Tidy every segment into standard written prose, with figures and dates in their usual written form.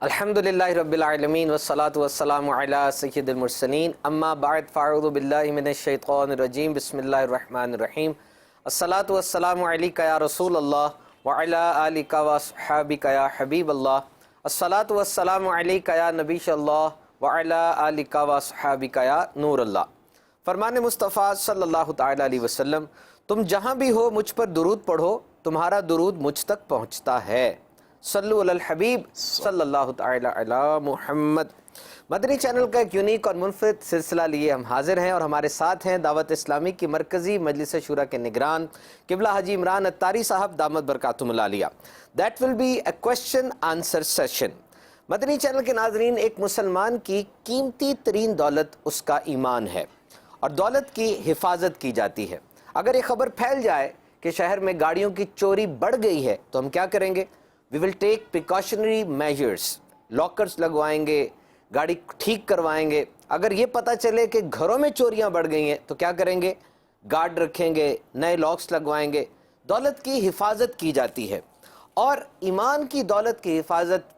الحمدللہ رب العالمین والصلاة والسلام علی سید المرسلین اما بعد فاعوذ باللہ من الشیطان الرجیم بسم اللہ الرحمن الرحیم الصلاة والسلام علیکہ یا رسول اللہ وعلی آلکہ واصحابکہ یا حبیب اللہ الصلاة والسلام علیکہ یا نبی اللہ وعلی آلکہ واصحابکہ یا نور اللہ۔ فرمان مصطفیٰ صلی اللہ تعالیٰ علیہ وسلم، تم جہاں بھی ہو مجھ پر درود پڑھو، تمہارا درود مجھ تک پہنچتا ہے۔ صلو علی الحبیب صلی اللہ تعالی علی محمد۔ مدنی چینل کا ایک یونیک اور منفرد سلسلہ لیے ہم حاضر ہیں اور ہمارے ساتھ ہیں دعوت اسلامی کی مرکزی مجلس شورا کے نگران قبلہ حاجی عمران اتاری صاحب دامت برکاتہم العالیہ۔ That will be a question answer session۔ Madani channel کے ناظرین، ایک مسلمان کی قیمتی ترین دولت اس کا ایمان ہے اور دولت کی حفاظت کی جاتی ہے۔ اگر یہ خبر پھیل جائے کہ شہر میں گاڑیوں کی چوری بڑھ گئی ہے تو ہم کیا کریں گے؟ We will take precautionary measures، lockers لگوائیں گے، گاڑی ٹھیک کروائیں گے۔ اگر یہ پتہ چلے کہ گھروں میں چوریاں بڑھ گئی ہیں تو کیا کریں گے؟ گارڈ رکھیں گے، نئے لاکس لگوائیں گے۔ دولت کی حفاظت کی جاتی ہے اور ایمان کی دولت کی حفاظت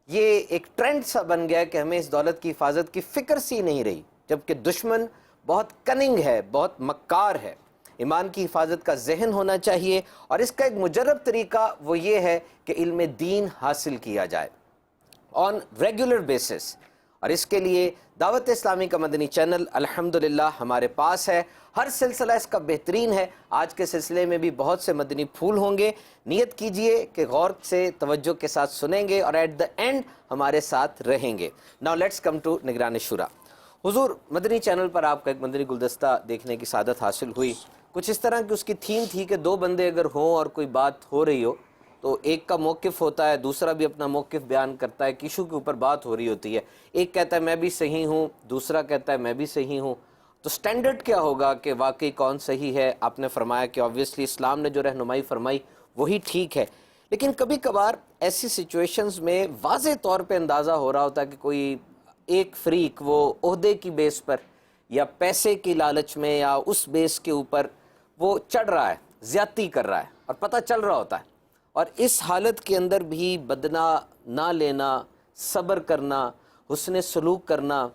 یہ ایک ٹرینڈ سا بن گیا ہے کہ ہمیں اس دولت کی حفاظت کی فکر سی نہیں رہی، جبکہ دشمن بہت کننگ ہے، بہت مکار ہے۔ ایمان کی حفاظت کا ذہن ہونا چاہیے اور اس کا ایک مجرب طریقہ وہ یہ ہے کہ علم دین حاصل کیا جائے آن ریگولر بیسس، اور اس کے لیے دعوت اسلامی کا مدنی چینل الحمدللہ ہمارے پاس ہے۔ ہر سلسلہ اس کا بہترین ہے۔ آج کے سلسلے میں بھی بہت سے مدنی پھول ہوں گے۔ نیت کیجئے کہ غور سے توجہ کے ساتھ سنیں گے اور ایٹ دا اینڈ ہمارے ساتھ رہیں گے۔ ناؤ لیٹس کم ٹو نگران شورا۔ حضور، مدنی چینل پر آپ کا ایک مدنی گلدستہ دیکھنے کی سعادت حاصل ہوئی۔ کچھ اس طرح کی اس کی تھیم تھی کہ دو بندے اگر ہوں اور کوئی بات ہو رہی ہو تو ایک کا موقف ہوتا ہے، دوسرا بھی اپنا موقف بیان کرتا ہے، ایشو کے اوپر بات ہو رہی ہوتی ہے، ایک کہتا ہے میں بھی صحیح ہوں، دوسرا کہتا ہے میں بھی صحیح ہوں۔ تو سٹینڈرڈ کیا ہوگا کہ واقعی کون صحیح ہے؟ آپ نے فرمایا کہ آبویسلی اسلام نے جو رہنمائی فرمائی وہی ٹھیک ہے، لیکن کبھی کبھار ایسی سچویشنز میں واضح طور پہ اندازہ ہو رہا ہوتا ہے کہ کوئی ایک فریق وہ عہدے کی بیس پر یا پیسے کی لالچ میں یا اس بیس کے اوپر وہ چڑھ رہا ہے، زیادتی کر رہا ہے اور پتہ چل رہا ہوتا ہے، اور اس حالت کے اندر بھی بدنہ نہ لینا، صبر کرنا، حسن سلوک کرنا،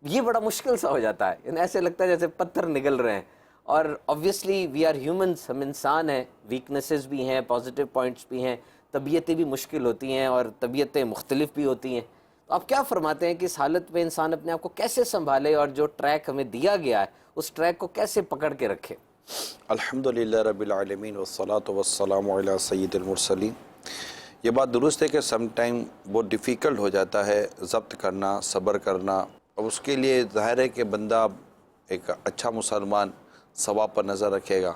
یہ بڑا مشکل سا ہو جاتا ہے۔ یعنی ایسے لگتا ہے جیسے پتھر نگل رہے ہیں، اور آبویسلی وی آر ہیومنس، ہم انسان ہیں، ویکنیسز بھی ہیں، پازیٹیو پوائنٹس بھی ہیں، طبیعتیں بھی مشکل ہوتی ہیں اور طبیعتیں مختلف بھی ہوتی ہیں۔ تو آپ کیا فرماتے ہیں کہ اس حالت میں انسان اپنے آپ کو کیسے سنبھالے اور جو ٹریک ہمیں دیا گیا ہے اس ٹریک کو کیسے پکڑ کے رکھے؟ الحمدللہ رب العالمین والصلاة والسلام علی سید المرسلین۔ یہ بات درست ہے کہ سم ٹائم بہت ڈیفیکلٹ ہو جاتا ہے ضبط کرنا، صبر کرنا، اور اس کے لیے ظاہر ہے کہ بندہ ایک اچھا مسلمان ثواب پر نظر رکھے گا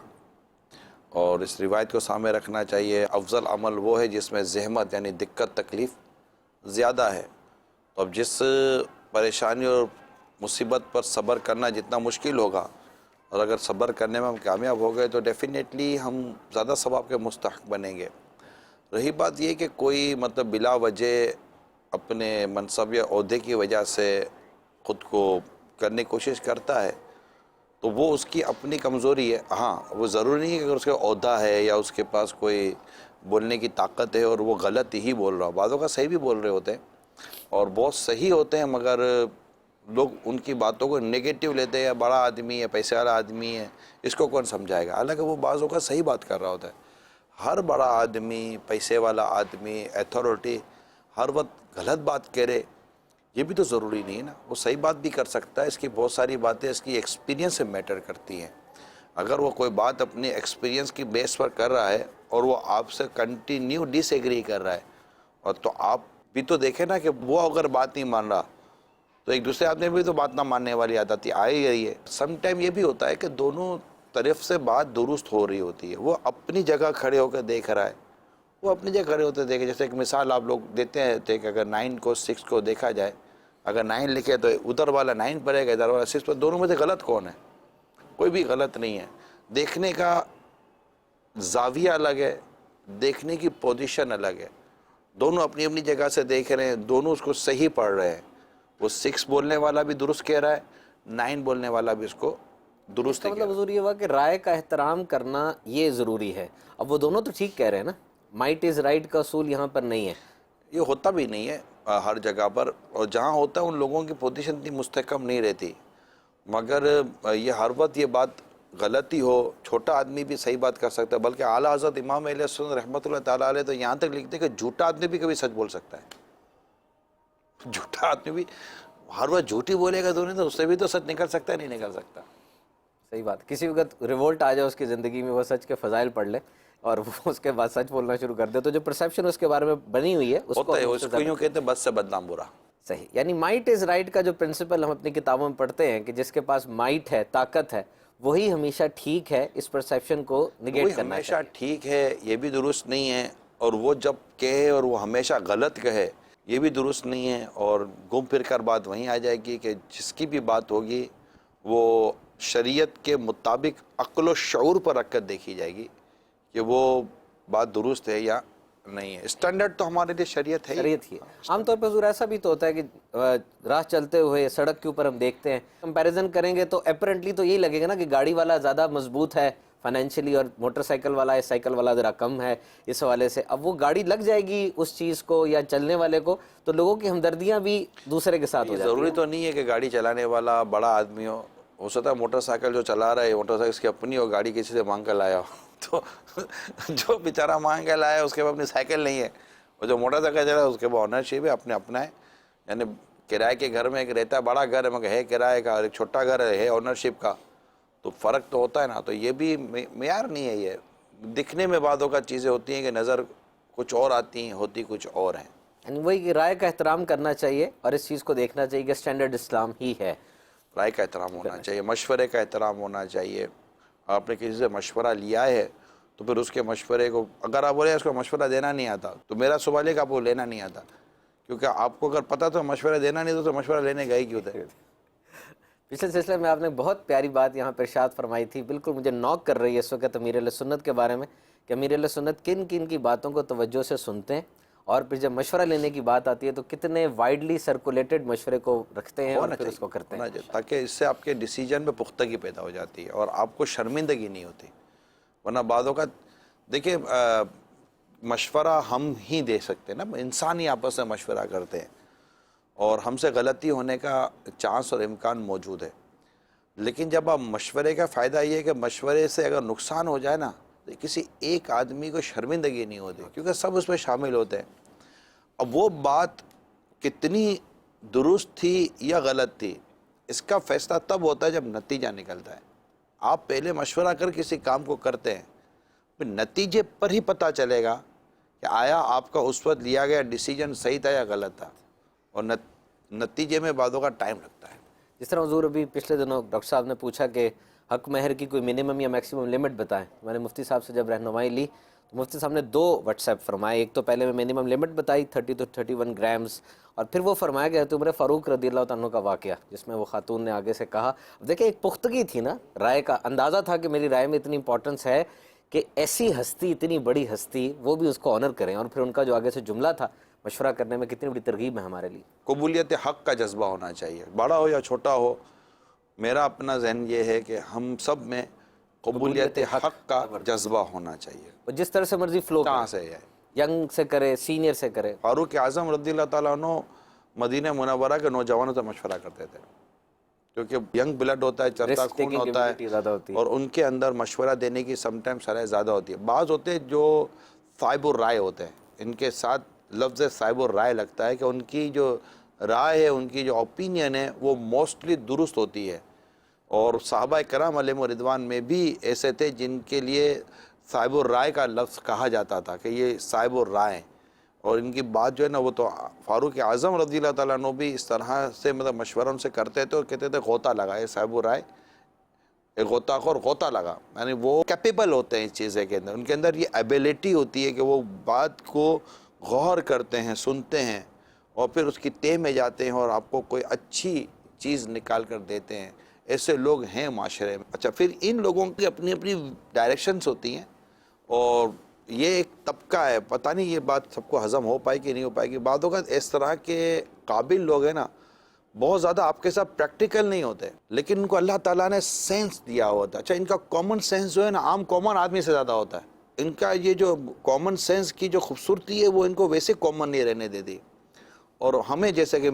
اور اس روایت کو سامنے رکھنا چاہیے۔ افضل عمل وہ ہے جس میں زحمت یعنی دقت تکلیف زیادہ ہے۔ تو اب جس پریشانی اور مصیبت پر صبر کرنا جتنا مشکل ہوگا، اور اگر صبر کرنے میں ہم کامیاب ہو گئے تو ڈیفینیٹلی ہم زیادہ ثواب کے مستحق بنیں گے۔ رہی بات یہ کہ کوئی بلا وجہ اپنے منصب یا عہدے کی وجہ سے خود کو کرنے کی کوشش کرتا ہے تو وہ اس کی اپنی کمزوری ہے۔ ہاں، وہ ضروری نہیں ہے کہ اگر اس کا عہدہ ہے یا اس کے پاس کوئی بولنے کی طاقت ہے اور وہ غلط ہی بول رہا ہو، بعضوں کا صحیح بھی بول رہے ہوتے ہیں اور بہت صحیح ہوتے ہیں، مگر لوگ ان کی باتوں کو نیگیٹو لیتے ہیں، بڑا آدمی ہے، پیسے والا آدمی ہے، اس کو کون سمجھائے گا؟ حالانکہ وہ بعضوں کا صحیح بات کر رہا ہوتا ہے۔ ہر بڑا آدمی، پیسے والا آدمی، ایتھارٹی ہر وقت غلط بات کہہ رہے، یہ بھی تو ضروری نہیں ہے نا۔ وہ صحیح بات بھی کر سکتا ہے۔ اس کی بہت ساری باتیں اس کی ایکسپیرینس سے میٹر کرتی ہیں۔ اگر وہ کوئی بات اپنی ایکسپیرینس کی بیس پر کر رہا ہے اور وہ آپ سے کنٹینیو ڈس ایگری کر رہا ہے، اور تو آپ بھی تو دیکھیں نا کہ وہ اگر بات نہیں مان رہا تو ایک دوسرے آدمی بھی تو بات نہ ماننے والی عادت آ ہی رہی ہے۔ سم ٹائم یہ بھی ہوتا ہے کہ دونوں طرف سے بات درست ہو رہی ہوتی ہے، وہ اپنی جگہ کھڑے ہو کے دیکھ رہا ہے، وہ اپنی جگہ کھڑے ہوتے دیکھے۔ جیسے ایک مثال آپ لوگ دیتے ہیں کہ اگر 9 کو 6 کو دیکھا جائے، اگر 9 لکھے تو ادھر والا 9 پڑے گا، ادھر والا 6 پر، دونوں میں سے غلط کون ہے؟ کوئی بھی غلط نہیں ہے۔ دیکھنے کا زاویہ الگ ہے، دیکھنے کی پوزیشن الگ ہے، دونوں اپنی اپنی جگہ سے دیکھ رہے ہیں، دونوں اس کو صحیح پڑھ رہے ہیں۔ وہ 6 بولنے والا بھی درست کہہ رہا ہے، 9 بولنے والا بھی اس کو درست کہہ رہا ہے۔ مطلب حضور یہ ہوا کہ رائے کا احترام کرنا یہ ضروری ہے۔ اب وہ دونوں تو ٹھیک کہہ رہے ہیں نا، مائٹ از رائٹ کا اصول یہاں پر نہیں ہے۔ یہ ہوتا بھی نہیں ہے۔ ہر جگہ پر، اور جہاں ہوتا ہے ان لوگوں کی پوزیشن اتنی مستحکم نہیں رہتی، مگر یہ ہر وقت یہ بات غلطی ہو، چھوٹا آدمی بھی صحیح بات کر سکتا ہے، بلکہ اعلیٰ حضرت امام اہل سنت رحمۃ اللہ تعالیٰ علیہ تو یہاں تک لکھتے ہیں کہ جھوٹا آدمی بھی کبھی سچ بول سکتا ہے، جھوٹا آدمی بھی ہر وقت جھوٹی بولے گا تو نہیں، تو اس سے بھی تو سچ نکل سکتا ہے، نہیں نکل سکتا۔ صحیح بات، کسی وقت ریولٹ آ جائے اس کی زندگی میں، وہ سچ کے فضائل پڑھ لے اور وہ اس کے بعد سچ بولنا شروع کر دے، تو جو پرسیپشن اس کے بارے میں بنی ہوئی ہے اس کو ہوتا ہے، اس کو یوں کہتے ہیں بد سے بدنام برا۔ صحیح، یعنی مائٹ از رائٹ کا جو پرنسپل ہم اپنی کتابوں میں پڑھتے ہیں کہ جس کے پاس مائٹ ہے، طاقت ہے، وہی ہمیشہ ٹھیک ہے، اس پرسیپشن کو وہی نگیٹ کرنا ہمیشہ چاہیے۔ ٹھیک ہے، یہ بھی درست نہیں ہے، اور وہ جب کہے اور وہ ہمیشہ غلط کہے یہ بھی درست نہیں ہے، اور گھوم پھر کر بات وہیں آ جائے گی کہ جس کی بھی بات ہوگی وہ شریعت کے مطابق عقل و شعور پر رکھ کر دیکھی جائے گی کہ وہ بات درست ہے یا نہیں ہے۔ اسٹینڈرڈ تو ہمارے لیے شریعت ہے ہی۔ شریعت ہی ہے۔ عام طور پہ حضور ایسا بھی تو ہوتا ہے کہ راہ چلتے ہوئے سڑک کے اوپر ہم دیکھتے ہیں، کمپیریزن کریں گے تو اپرنٹلی تو یہی لگے گا نا کہ گاڑی والا زیادہ مضبوط ہے فائنینشلی اور موٹر سائیکل والا یا سائیکل والا ذرا کم ہے اس حوالے سے۔ اب وہ گاڑی لگ جائے گی اس چیز کو یا چلنے والے کو تو لوگوں کی ہمدردیاں بھی دوسرے کے ساتھ ہو جاتی ہیں۔ ضروری تو نہیں ہے کہ گاڑی چلانے والا بڑا آدمی ہو سکتا ہے موٹر سائیکل جو چلا رہا ہے موٹر سائیکل اس کی اپنی ہو، گاڑی کسی سے مانگ کر لایا ہو، تو جو بیچارہ مانگ کے لایا اس کے پاس اپنی سائیکل نہیں ہے، اور جو موٹر سائیکل چلا اس کے پاس آنرشپ ہے، اپنے اپنا ہے، یعنی کرائے کے گھر میں ایک رہتا ہے بڑا گھر ہے مگر ہے کرائے کا، اور ایک چھوٹا گھر ہے آنرشپ کا، تو فرق تو ہوتا ہے نا۔ تو یہ بھی معیار نہیں ہے، یہ دکھنے میں بعض اوقات چیزیں ہوتی ہیں کہ نظر کچھ اور آتی ہیں، ہوتی کچھ اور ہیں۔ یعنی وہی کہ رائے کا احترام کرنا چاہیے اور اس چیز کو دیکھنا چاہیے کہ اسٹینڈرڈ اسلام ہی ہے۔ رائے کا احترام ہونا چاہیے، مشورے کا احترام ہونا چاہیے۔ آپ نے کسی سے مشورہ لیا ہے تو پھر اس کے مشورے کو اگر آپ بولے اس کو مشورہ دینا نہیں آتا تو میرا سوال ہے کہ آپ کو لینا نہیں آتا، کیونکہ آپ کو اگر پتہ تو مشورہ دینا نہیں تو مشورہ لینے گئے کیوں تھے؟ پچھلے سلسلے میں آپ نے بہت پیاری بات یہاں پر ارشاد فرمائی تھی، بالکل مجھے نوک کر رہی ہے اس وقت امیر اہل سنت کے بارے میں کہ امیر اہل سنت کن کن کی باتوں کو توجہ سے سنتے ہیں، اور پھر جب مشورہ لینے کی بات آتی ہے تو کتنے وائڈلی سرکولیٹڈ مشورے کو رکھتے ہیں اور پھر اس کو کرتے ہیں، تاکہ اس سے آپ کے ڈیسیجن میں پختگی پیدا ہو جاتی ہے اور آپ کو شرمندگی نہیں ہوتی۔ ورنہ بعض اوقات دیکھیں مشورہ ہم ہی دے سکتے ہیں نا، انسان ہی آپس میں مشورہ کرتے ہیں اور ہم سے غلطی ہونے کا چانس اور امکان موجود ہے، لیکن جب آپ مشورے کا فائدہ یہ ہے کہ مشورے سے اگر نقصان ہو جائے نا تو کسی ایک آدمی کو شرمندگی نہیں ہوتی کیونکہ سب اس میں شامل ہوتے ہیں۔ اب وہ بات کتنی درست تھی یا غلط تھی اس کا فیصلہ تب ہوتا ہے جب نتیجہ نکلتا ہے۔ آپ پہلے مشورہ کر کسی کام کو کرتے ہیں، پھر نتیجے پر ہی پتہ چلے گا کہ آیا آپ کا اس وقت لیا گیا ڈیسیجن صحیح تھا یا غلط تھا، اور نتیجے میں بعضوں کا ٹائم لگتا ہے۔ جس طرح حضور ابھی پچھلے دنوں ڈاکٹر صاحب نے پوچھا کہ حق مہر کی کوئی منیمم یا میکسیمم لمٹ بتائیں، میں نے مفتی صاحب سے جب رہنمائی لی تو مفتی صاحب نے 2 واٹس ایپ فرمائے، ایک تو پہلے میں منیمم لمٹ بتائی 30 to 31 گرامز، اور پھر وہ فرمایا کہ حضرت عمر فاروق رضی اللہ عنہ کا واقعہ جس میں وہ خاتون نے آگے سے کہا، دیکھیں ایک پختگی تھی نا، رائے کا اندازہ تھا کہ میری رائے میں اتنی امپورٹنس ہے کہ ایسی ہستی، اتنی بڑی ہستی، وہ بھی اس کو آنر کریں، اور پھر ان کا جو آگے سے جملہ تھا مشورہ کرنے میں کتنی بڑی ترغیب ہے ہمارے لیے۔ قبولیت حق کا جذبہ ہونا چاہیے، بڑا ہو یا چھوٹا ہو۔ میرا اپنا ذہن یہ ہے کہ ہم سب میں قبولیت حق کا جذبہ ہونا چاہیے، اور جس طرح سے مرضی فلو کہاں سے ہے۔ ینگ سے کرے، سینئر سے کرے۔ فاروق اعظم رضی اللہ تعالیٰ عنہ مدینہ منورہ کے نوجوانوں سے مشورہ کرتے تھے کیونکہ ینگ بلڈ ہوتا ہے، چرتا خون ہوتا ہے، اور ان کے اندر مشورہ دینے کی سم ٹائم صلاحیت زیادہ ہوتی ہے۔ بعض ہوتے ہیں جو صاحب الرائے ہوتے ہیں، ان کے ساتھ لفظ صاحب الرائے لگتا ہے کہ ان کی جو رائے ہے، ان کی جو اوپینین ہے وہ موسٹلی درست ہوتی ہے، اور صحابہ کرام علیہم رضوان میں بھی ایسے تھے جن کے لیے صاحب الرائے کا لفظ کہا جاتا تھا کہ یہ صاحب الرائے، اور ان کی بات جو ہے نا وہ تو فاروق اعظم رضی اللہ تعالیٰ عنہ بھی اس طرح سے مطلب مشورہ ان سے کرتے تھے اور کہتے تھے غوطہ لگا، یہ صاحب الرائے ایک غوطہ خور غوطہ لگا، یعنی وہ کیپیبل ہوتے ہیں اس چیزیں کے اندر، ان کے اندر یہ ایبیلٹی ہوتی ہے کہ وہ بات کو غور کرتے ہیں، سنتے ہیں، اور پھر اس کی تہ میں جاتے ہیں اور آپ کو کوئی اچھی چیز نکال کر دیتے ہیں۔ ایسے لوگ ہیں معاشرے میں۔ اچھا، پھر ان لوگوں کی اپنی اپنی ڈائریکشنز ہوتی ہیں، اور یہ ایک طبقہ ہے، پتہ نہیں یہ بات سب کو ہضم ہو پائے کہ نہیں ہو پائے گی۔ بعض اوقات اس طرح کے قابل لوگ ہیں نا بہت زیادہ آپ کے ساتھ پریکٹیکل نہیں ہوتے، لیکن ان کو اللہ تعالیٰ نے سینس دیا ہوتا ہے۔ اچھا، ان کا کامن سینس جو ہے نا عام کامن آدمی سے زیادہ ہوتا ہے۔ ان کا یہ جو کامن سینس کی جو خوبصورتی ہے وہ ان کو ویسے کامن نہیں رہنے دیتی، اور ہمیں جیسے کہ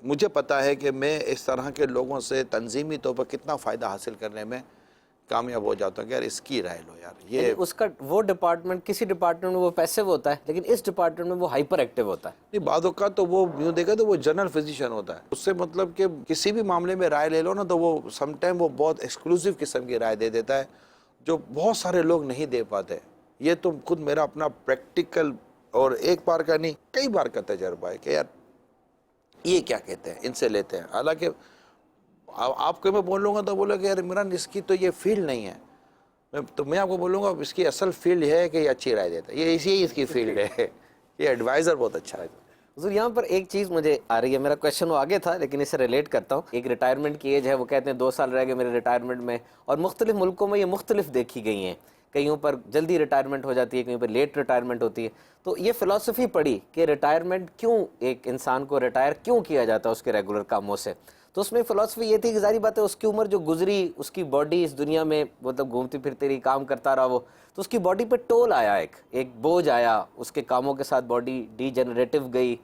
مجھے پتہ ہے کہ میں اس طرح کے لوگوں سے تنظیمی طور پر کتنا فائدہ حاصل کرنے میں کامیاب ہو جاتا ہوں کہ یار اس کی رائے لو یار. یہ اس کا وہ ڈپارٹمنٹ کسی ڈپارٹمنٹ میں وہ پیسو ہوتا ہے لیکن اس ڈپارٹمنٹ میں وہ ہائپر ایکٹیو ہوتا ہے. نہیں, بعض اوقات تو وہ یوں دیکھا تو وہ جنرل فزیشین ہوتا ہے. اس سے مطلب کہ کسی بھی معاملے میں رائے لے لو نا تو وہ سم ٹائم وہ بہت ایکسکلوسیو قسم کی رائے دے دیتا ہے جو بہت سارے لوگ نہیں دے پاتے. یہ تو خود میرا اپنا پریکٹیکل اور ایک بار کا نہیں کئی بار کا تجربہ ہے کہ یار یہ کیا کہتے ہیں, ان سے لیتے ہیں. حالانکہ آپ کو میں بولوں گا تو بولو کہ یار عمران اس کی تو یہ فیلڈ نہیں ہے, تو میں آپ کو بولوں گا اس کی اصل فیلڈ ہے کہ یہ اچھی رائے دیتا ہے, یہ اسی اس کی فیلڈ ہے. یہ ایڈوائزر بہت اچھا ہے. حضور یہاں پر ایک چیز مجھے آ رہی ہے, میرا کویشچن وہ آگے تھا لیکن اسے ریلیٹ کرتا ہوں. ایک ریٹائرمنٹ کی ایج ہے, وہ کہتے ہیں 2 سال رہ گئے میرے ریٹائرمنٹ میں, اور مختلف ملکوں میں یہ مختلف دیکھی گئی ہیں. کئیوں پر جلدی ریٹائرمنٹ ہو جاتی ہے, کہیں پر لیٹ ریٹائرمنٹ ہوتی ہے. تو یہ فلسفی پڑھی کہ ریٹائرمنٹ کیوں, ایک انسان کو ریٹائر کیوں کیا جاتا ہے اس کے ریگولر کاموں سے. تو اس میں فلسفی یہ تھی کہ ظاہری بات ہے اس کی عمر جو گزری, اس کی باڈی اس دنیا میں مطلب گھومتی پھرتی رہی, کام کرتا رہا وہ, تو اس کی باڈی پہ ٹول آیا, ایک بوجھ آیا, اس کے کاموں کے ساتھ باڈی ڈی جنریٹو گئی,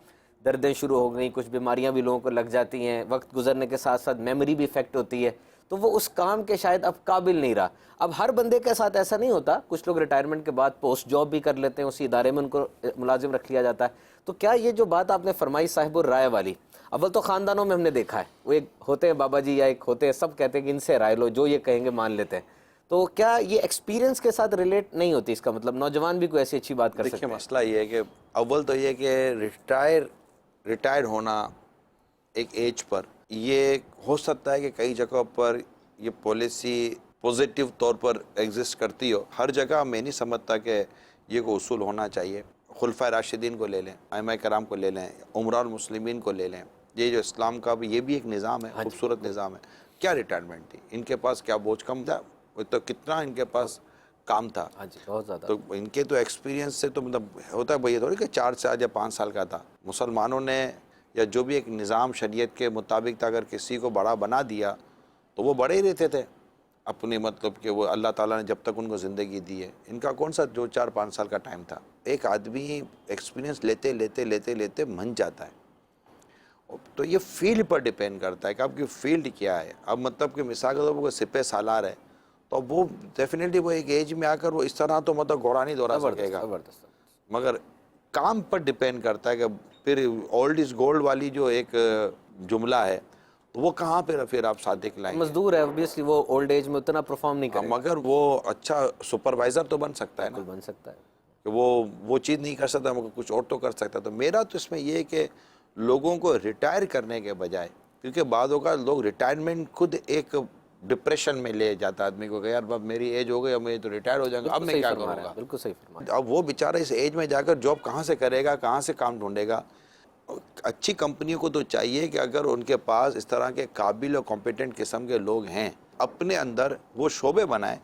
دردیں شروع ہو گئیں, کچھ بیماریاں بھی لوگوں کو لگ جاتی ہیں, وقت گزرنے کے ساتھ ساتھ میموری بھی افیکٹ ہوتی ہے, تو وہ اس کام کے شاید اب قابل نہیں رہا. اب ہر بندے کے ساتھ ایسا نہیں ہوتا, کچھ لوگ ریٹائرمنٹ کے بعد پوسٹ جاب بھی کر لیتے ہیں, اسی ادارے میں ان کو ملازم رکھ لیا جاتا ہے. تو کیا یہ جو بات آپ نے فرمائی صاحب الرائے والی, اول تو خاندانوں میں ہم نے دیکھا ہے وہ ایک ہوتے ہیں بابا جی یا ایک ہوتے ہیں, سب کہتے ہیں کہ ان سے رائے لو, جو یہ کہیں گے مان لیتے ہیں. تو کیا یہ ایکسپیرینس کے ساتھ ریلیٹ نہیں ہوتی, اس کا مطلب نوجوان بھی کوئی ایسی اچھی بات کر سکتے ہیں؟ دیکھیے مسئلہ یہ ہے کہ اول تو یہ کہ ریٹائر ہونا ایک ایج پر, یہ ہو سکتا ہے کہ کئی جگہوں پر یہ پالیسی پوزیٹیو طور پر ایگزسٹ کرتی ہو. ہر جگہ میں نہیں سمجھتا کہ یہ کوئی اصول ہونا چاہیے. خلفائے راشدین کو لے لیں, ائمہ کرام کو لے لیں, عمراء المسلمین کو لے لیں, یہ جو اسلام کا بھی یہ بھی ایک نظام ہے, خوبصورت نظام ہے. کیا ریٹائرمنٹ تھی ان کے پاس, کیا بوجھ کم تھا, تو کتنا ان کے پاس کام تھا. بہت زیادہ. تو ان کے تو ایکسپیرینس سے تو مطلب ہوتا ہے یہ تھوڑی کہ 4 سال یا 5 سال کا تھا. مسلمانوں نے یا جو بھی ایک نظام شریعت کے مطابق تھا, اگر کسی کو بڑا بنا دیا تو وہ بڑے ہی رہتے تھے اپنی, مطلب کہ وہ اللہ تعالیٰ نے جب تک ان کو زندگی دی ہے. ان کا کون سا جو 4-5 سال کا ٹائم تھا. ایک آدمی ایکسپیرینس لیتے لیتے لیتے لیتے من جاتا ہے. تو یہ فیلڈ پر ڈیپینڈ کرتا ہے کہ آپ کی فیلڈ کیا ہے. اب مطلب کہ مثال کے طور پر کوئی سپہ سالار ہے تو اب وہ ڈیفینیٹلی وہ ایک ایج میں آ کر وہ اس طرح تو مطلب گھوڑا نہیں دوڑا سکے گا, مگر کام پر ڈیپینڈ کرتا ہے کہ پھر اولڈ از گولڈ والی جو ایک جملہ ہے تو وہ کہاں پھر آپ صادق لائیں گے. مزدور ہے obviously, وہ اولڈ ایج میں اتنا پرفارم نہیں کرے, مگر وہ اچھا سپروائزر تو بن سکتا ہے نا, بن سکتا ہے کہ وہ چیز نہیں کر سکتا مگر کچھ اور تو کر سکتا. تو میرا تو اس میں یہ ہے کہ لوگوں کو ریٹائر کرنے کے بجائے, کیونکہ بعض اوقات لوگ ریٹائرمنٹ خود ایک ڈپریشن میں لے جاتا ہے آدمی کو کہ یار اب میری ایج ہو گئی, اب میں تو ریٹائر ہو جاؤں گا, اب میں کیا کروں گا. بالکل صحیح فرمایا. اب وہ بیچارہ اس ایج میں جا کر جاب کہاں سے کرے گا, کہاں سے کام ڈھونڈے گا. اچھی کمپنیوں کو تو چاہیے کہ اگر ان کے پاس اس طرح کے قابل اور کمپیٹنٹ قسم کے لوگ ہیں, اپنے اندر وہ شعبے بنائیں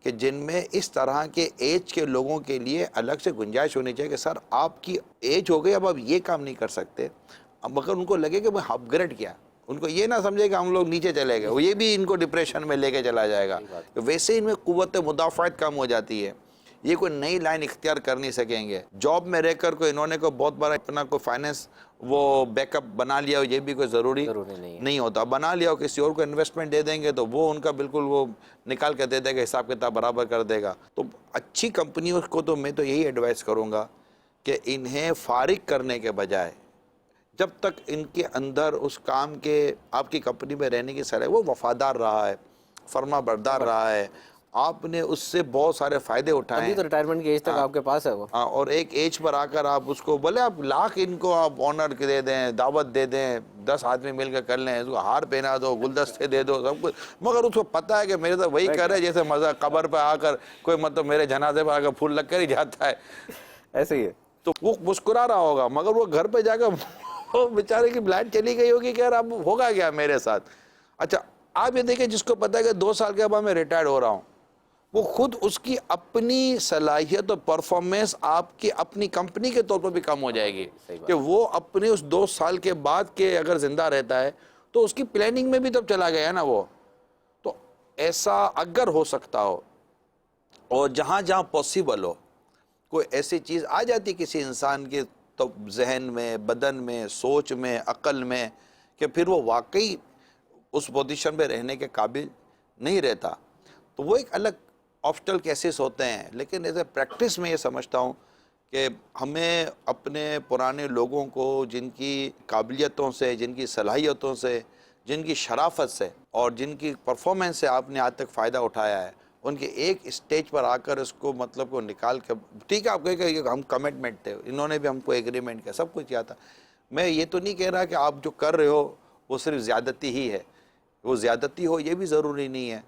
کہ جن میں اس طرح کے ایج کے لوگوں کے لیے الگ سے گنجائش ہونی چاہیے کہ سر آپ کی ایج ہو گئی, اب آپ یہ کام نہیں کر سکتے. اب اگر ان کو لگے کہ میں اپ گریڈ کیا, ان کو یہ نہ سمجھے کہ ہم لوگ نیچے چلے گئے, وہ یہ بھی ان کو ڈپریشن میں لے کے چلا جائے گا. ویسے ان میں قوت مدافعت کم ہو جاتی ہے, یہ کوئی نئی لائن اختیار کر نہیں سکیں گے. جاب میں رہ کر انہوں نے بہت بڑا اپنا کوئی فائنینس وہ بیک اپ بنا لیا ہو, یہ بھی کوئی ضروری نہیں ہوتا. بنا لیا ہو, کسی اور کو انویسٹمنٹ دے دیں گے تو وہ ان کا بالکل وہ نکال کے دے دے گا, حساب کتاب برابر کر دے گا. تو اچھی کمپنیوں کو تو میں تو یہی ایڈوائز کروں گا کہ انہیں فارغ کرنے کے بجائے جب تک ان کے اندر اس کام کے آپ کی کمپنی میں رہنے کی صلاحیت, وہ وفادار رہا ہے, فرما بردار رہا ہے, آپ نے اس سے بہت سارے فائدے اٹھائے ہیں. تو ریٹائرمنٹ کی ایج تک آپ کے پاس ہے وہ, اور ایک ایج پر آ کر آپ اس کو بولے آپ لاکھ ان کو آپ آنر دے دیں, دعوت دے دیں, 10 آدمی مل کر کر لیں, اس کو ہار پہنا دو, گلدستے دے دو, سب کچھ, مگر اس کو پتہ ہے کہ میرے تو وہی کر رہے جیسے مزہ قبر پہ آ کر کوئی مطلب میرے جنازے پہ آ کر پھول لگ کر ہی جاتا ہے, ایسے ہی ہے. تو وہ مسکرا رہا ہوگا, مگر وہ گھر پہ جا کر وہ بیچارے کی بلائنڈ چلی گئی ہوگی کہ یار اب ہوگا کیا میرے ساتھ. اچھا آپ یہ دیکھیں جس کو پتہ ہے کہ 2 سال کے بعد میں ریٹائرڈ ہو رہا ہوں, وہ خود اس کی اپنی صلاحیت اور پرفارمنس آپ کی اپنی کمپنی کے طور پر بھی کم ہو جائے گی, کہ وہ اپنے اس 2 سال کے بعد کے اگر زندہ رہتا ہے تو اس کی پلاننگ میں بھی تب چلا گیا ہے نا وہ. تو ایسا اگر ہو سکتا ہو اور جہاں جہاں پاسبل ہو کوئی ایسی چیز آ جاتی کسی انسان کے تو ذہن میں، بدن میں، سوچ میں، عقل میں، کہ پھر وہ واقعی اس پوزیشن پہ رہنے کے قابل نہیں رہتا. تو وہ ایک الگ آبسٹل کیسز ہوتے ہیں. لیکن ایز اے پریکٹس میں یہ سمجھتا ہوں کہ ہمیں اپنے پرانے لوگوں کو جن کی قابلیتوں سے، جن کی صلاحیتوں سے، جن کی شرافت سے اور جن کی پرفارمنس سے آپ نے آج تک فائدہ اٹھایا ہے، ان کے ایک اسٹیج پر آ کر اس کو مطلب کو نکال کے، ٹھیک ہے آپ کہیں کہ ہم کمٹمنٹ تھے، انہوں نے بھی ہم کو ایگریمنٹ کیا، سب کچھ کیا تھا. میں یہ تو نہیں کہہ رہا کہ آپ جو کر رہے ہو وہ صرف زیادتی ہی ہے، وہ زیادتی ہو یہ بھی ضروری نہیں ہے،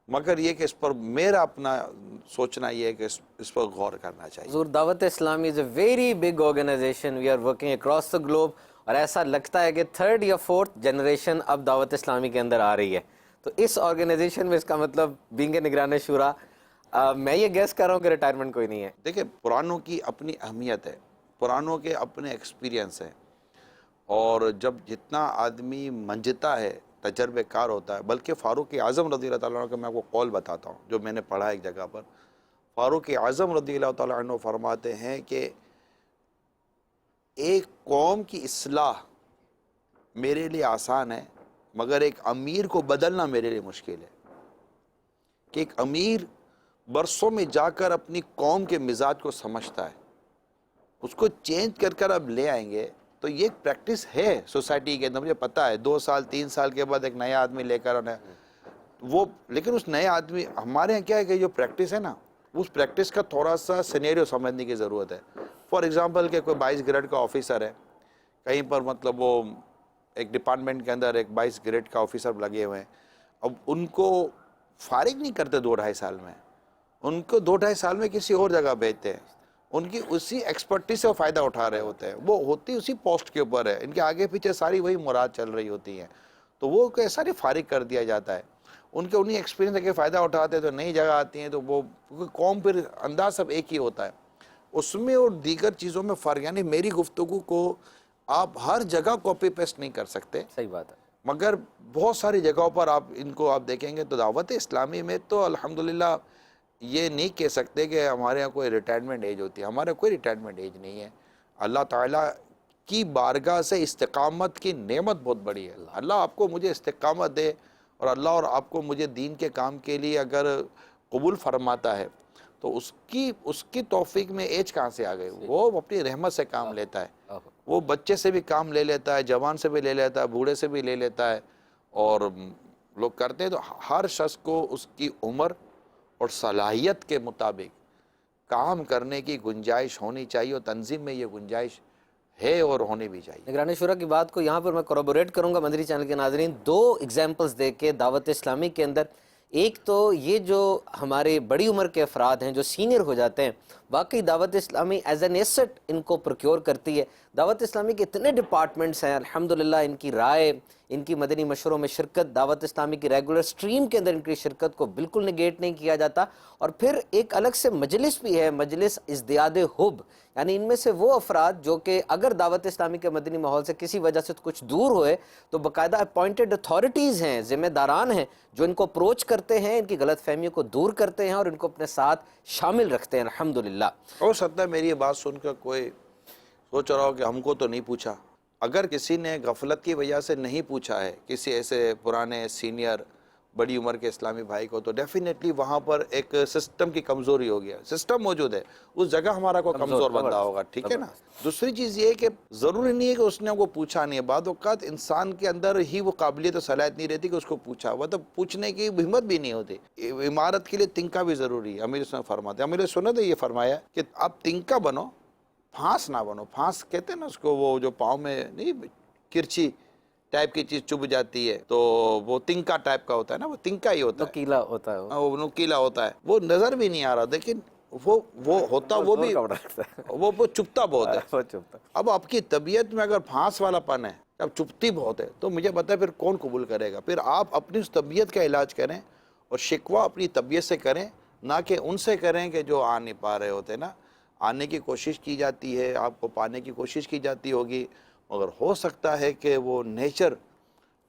مگر یہ کہ اس پر میرا اپنا سوچنا یہ ہے کہ اس پر غور کرنا چاہیے. حضور Dawat Islami is a very big organization, we are working across the globe, اور ایسا لگتا ہے کہ 3rd یا 4th جنریشن اب دعوت اسلامی کے اندر آ رہی ہے. تو اس آرگنائزیشن میں اس کا مطلب بینگ نگران شورا، میں یہ گیس کر رہا ہوں کہ ریٹائرمنٹ کوئی نہیں ہے. دیکھیں پرانوں کی اپنی اہمیت ہے، پرانوں کے اپنے ایکسپیرینس ہیں، اور جب جتنا آدمی منجتا ہے، تجربہ کار ہوتا ہے، بلکہ فاروق اعظم رضی اللہ تعالیٰ عنہ کا میں آپ کو قول بتاتا ہوں جو میں نے پڑھا ایک جگہ پر. فاروق اعظم رضی اللہ تعالیٰ عنہ فرماتے ہیں کہ ایک قوم کی اصلاح میرے لیے آسان ہے، مگر ایک امیر کو بدلنا میرے لیے مشکل ہے. کہ ایک امیر برسوں میں جا کر اپنی قوم کے مزاج کو سمجھتا ہے، اس کو چینج کر کر اب لے آئیں گے. تو یہ ایک پریکٹس ہے سوسائٹی کے اندر، مجھے پتہ ہے 2 سال 3 سال کے بعد ایک نیا آدمی لے کر آنا وہ، لیکن اس نئے آدمی ہمارے یہاں کیا ہے کہ جو پریکٹس ہے نا، اس پریکٹس کا تھوڑا سا سینیریو سمجھنے کی ضرورت ہے. فار ایگزامپل کہ کوئی 22 گریڈ کا آفیسر ہے کہیں پر، مطلب وہ ایک ڈپارٹمنٹ کے اندر ایک 22 گریڈ کا آفیسر لگے ہوئے ہیں، اب ان کو فارغ نہیں کرتے 2-2.5 سال میں، ان کو 2-2.5 سال میں کسی اور جگہ بھیجتے ہیں. ان کی اسی ایکسپرٹی سے وہ فائدہ اٹھا رہے ہوتے ہیں، وہ ہوتی اسی پوسٹ کے اوپر ہے، ان کے آگے پیچھے ساری وہی مراد چل رہی ہوتی ہیں، تو وہ کیسا نہیں فارغ کر دیا جاتا ہے. ان کے انہی ایکسپیرینس کے فائدہ اٹھاتے ہیں تو نئی جگہ آتی ہیں، تو وہ قوم پھر انداز سب ایک ہی ہوتا ہے. اس میں اور دیگر چیزوں میں فرق، یعنی میری گفتگو کو آپ ہر جگہ کاپی پیسٹ نہیں کر سکتے، صحیح بات ہے. مگر بہت ساری جگہوں پر آپ ان کو آپ دیکھیں گے. تو دعوت اسلامی میں تو الحمدللہ یہ نہیں کہہ سکتے کہ ہمارے یہاں کوئی ریٹائرمنٹ ایج ہوتی ہے، ہمارے یہاں کوئی ریٹائرمنٹ ایج نہیں ہے. اللہ تعالیٰ کی بارگاہ سے استقامت کی نعمت بہت بڑی ہے. اللہ آپ کو مجھے استقامت دے، اور اللہ اور آپ کو مجھے دین کے کام کے لیے اگر قبول فرماتا ہے تو اس کی توفیق میں ایج کہاں سے آ گئی؟ وہ اپنی رحمت سے کام لیتا ہے. وہ بچے سے بھی کام لے لیتا ہے، جوان سے بھی لے لیتا ہے، بوڑھے سے بھی لے لیتا ہے، اور لوگ کرتے ہیں. تو ہر شخص کو اس کی عمر اور صلاحیت کے مطابق کام کرنے کی گنجائش ہونی چاہیے، اور تنظیم میں یہ گنجائش ہے اور ہونی بھی چاہیے. نگران شورا کی بات کو یہاں پر میں کورابوریٹ کروں گا مدری چینل کے ناظرین 2 ایگزامپلز دے کے دعوت اسلامی کے اندر. ایک تو یہ جو ہمارے بڑی عمر کے افراد ہیں جو سینئر ہو جاتے ہیں، واقعی دعوت اسلامی ایز این ایسٹ ان کو پروکیور کرتی ہے. دعوت اسلامی کے اتنے ڈپارٹمنٹس ہیں الحمدللہ، ان کی رائے، ان کی مدنی مشوروں میں شرکت، دعوت اسلامی کی ریگولر سٹریم کے اندر ان کی شرکت کو بالکل نگیٹ نہیں کیا جاتا. اور پھر ایک الگ سے مجلس بھی ہے، مجلس ازدیاد حب، یعنی ان میں سے وہ افراد جو کہ اگر دعوت اسلامی کے مدنی ماحول سے کسی وجہ سے کچھ دور ہوئے تو باقاعدہ اپوائنٹڈ اتھارٹیز ہیں، ذمہ داران ہیں جو ان کو اپروچ کرتے ہیں، ان کی غلط فہمیوں کو دور کرتے ہیں اور ان کو اپنے ساتھ شامل رکھتے ہیں الحمدللہ. ہو سکتا ہے میری یہ بات سن کر کوئی سوچ رہا ہو کہ ہم کو تو نہیں پوچھا. اگر کسی نے غفلت کی وجہ سے نہیں پوچھا ہے کسی ایسے پرانے سینئر بڑی عمر کے اسلامی بھائی کو، تو ڈیفینیٹلی وہاں پر ایک سسٹم کی کمزوری ہوگی. سسٹم موجود ہے، اس جگہ ہمارا کوئی کمزور بندہ ہوگا، ٹھیک ہے نا. دوسری چیز یہ ہے کہ ضروری نہیں ہے کہ اس نے کو پوچھا نہیں ہے. بعض اوقات انسان کے اندر ہی وہ قابلیت و صلاحیت نہیں رہتی کہ اس کو پوچھا ہوا، تو پوچھنے کی ہمت بھی نہیں ہوتی. عمارت کے لیے تنکا بھی ضروری ہے. امیر سنت فرماتے ہیں، امیر سنت نے یہ فرمایا کہ آپ تنکا بنو، پھانس نہ بنو. پھانس کہتے ہیں نا اس کو، وہ جو پاؤں میں نہیں کرچی ٹائپ کی چیز چبھ جاتی ہے، تو وہ تنکا ٹائپ کا ہوتا ہے نا، وہ تنکا ہی ہوتا ہے، نکیلا ہوتا ہے وہ نکیلا ہوتا ہے. وہ نظر بھی نہیں آ رہا، لیکن وہ ہوتا وہ بھی، وہ چپتا بہت ہے. اب آپ کی طبیعت میں اگر پھانس والا پن ہے، اب چپتی بہت ہے، تو مجھے بتا پھر کون قبول کرے گا؟ پھر آپ اپنی اس طبیعت کا علاج کریں، اور شکوہ اپنی طبیعت سے کریں، نہ کہ ان سے کریں کہ جو آ نہیں پا رہے ہوتے نا. آنے کی کوشش کی جاتی ہے، آپ کو پانے کی کوشش کی جاتی ہوگی، مگر ہو سکتا ہے کہ وہ نیچر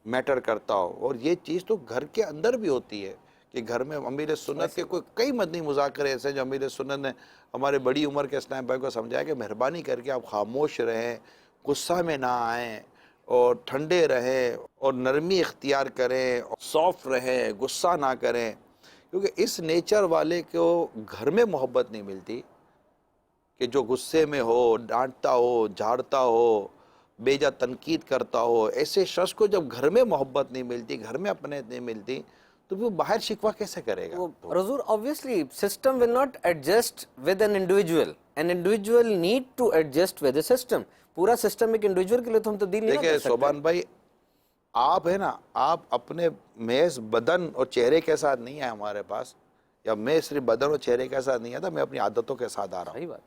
میٹر کرتا ہو. اور یہ چیز تو گھر کے اندر بھی ہوتی ہے کہ گھر میں امیر سنت کے کوئی کئی مدنی مذاکرے ایسے ہیں جو امیر سنت نے ہمارے بڑی عمر کے اسلام بھائی کو سمجھایا کہ مہربانی کر کے آپ خاموش رہیں، غصہ میں نہ آئیں اور ٹھنڈے رہیں اور نرمی اختیار کریں، سافٹ رہیں، غصہ نہ کریں، کیونکہ اس نیچر والے کو گھر میں محبت نہیں ملتی کہ جو غصے میں ہو، ڈانٹتا ہو، جھاڑتا ہو، بیجا تنقید کرتا ہو. ایسے شخص کو جب گھر میں محبت نہیں ملتی، گھر میں اپنیت نہیں ملتی، تو وہ باہر شکوہ کیسے کرے گا؟ حضور obviously system will not adjust with an individual need to adjust with the system. پورا سسٹم ایک انڈیویجول کے لیے تو ہم تبدیل نہیں کر دیکھیں سکتے. صوبان بھائی، آپ ہے نا، آپ اپنے محض بدن اور چہرے کے ساتھ نہیں آئے ہمارے پاس، یا میں صرف بدن اور چہرے کے ساتھ نہیں آتا، میں اپنی عادتوں کے ساتھ آ رہا ہوں. صحیح بات.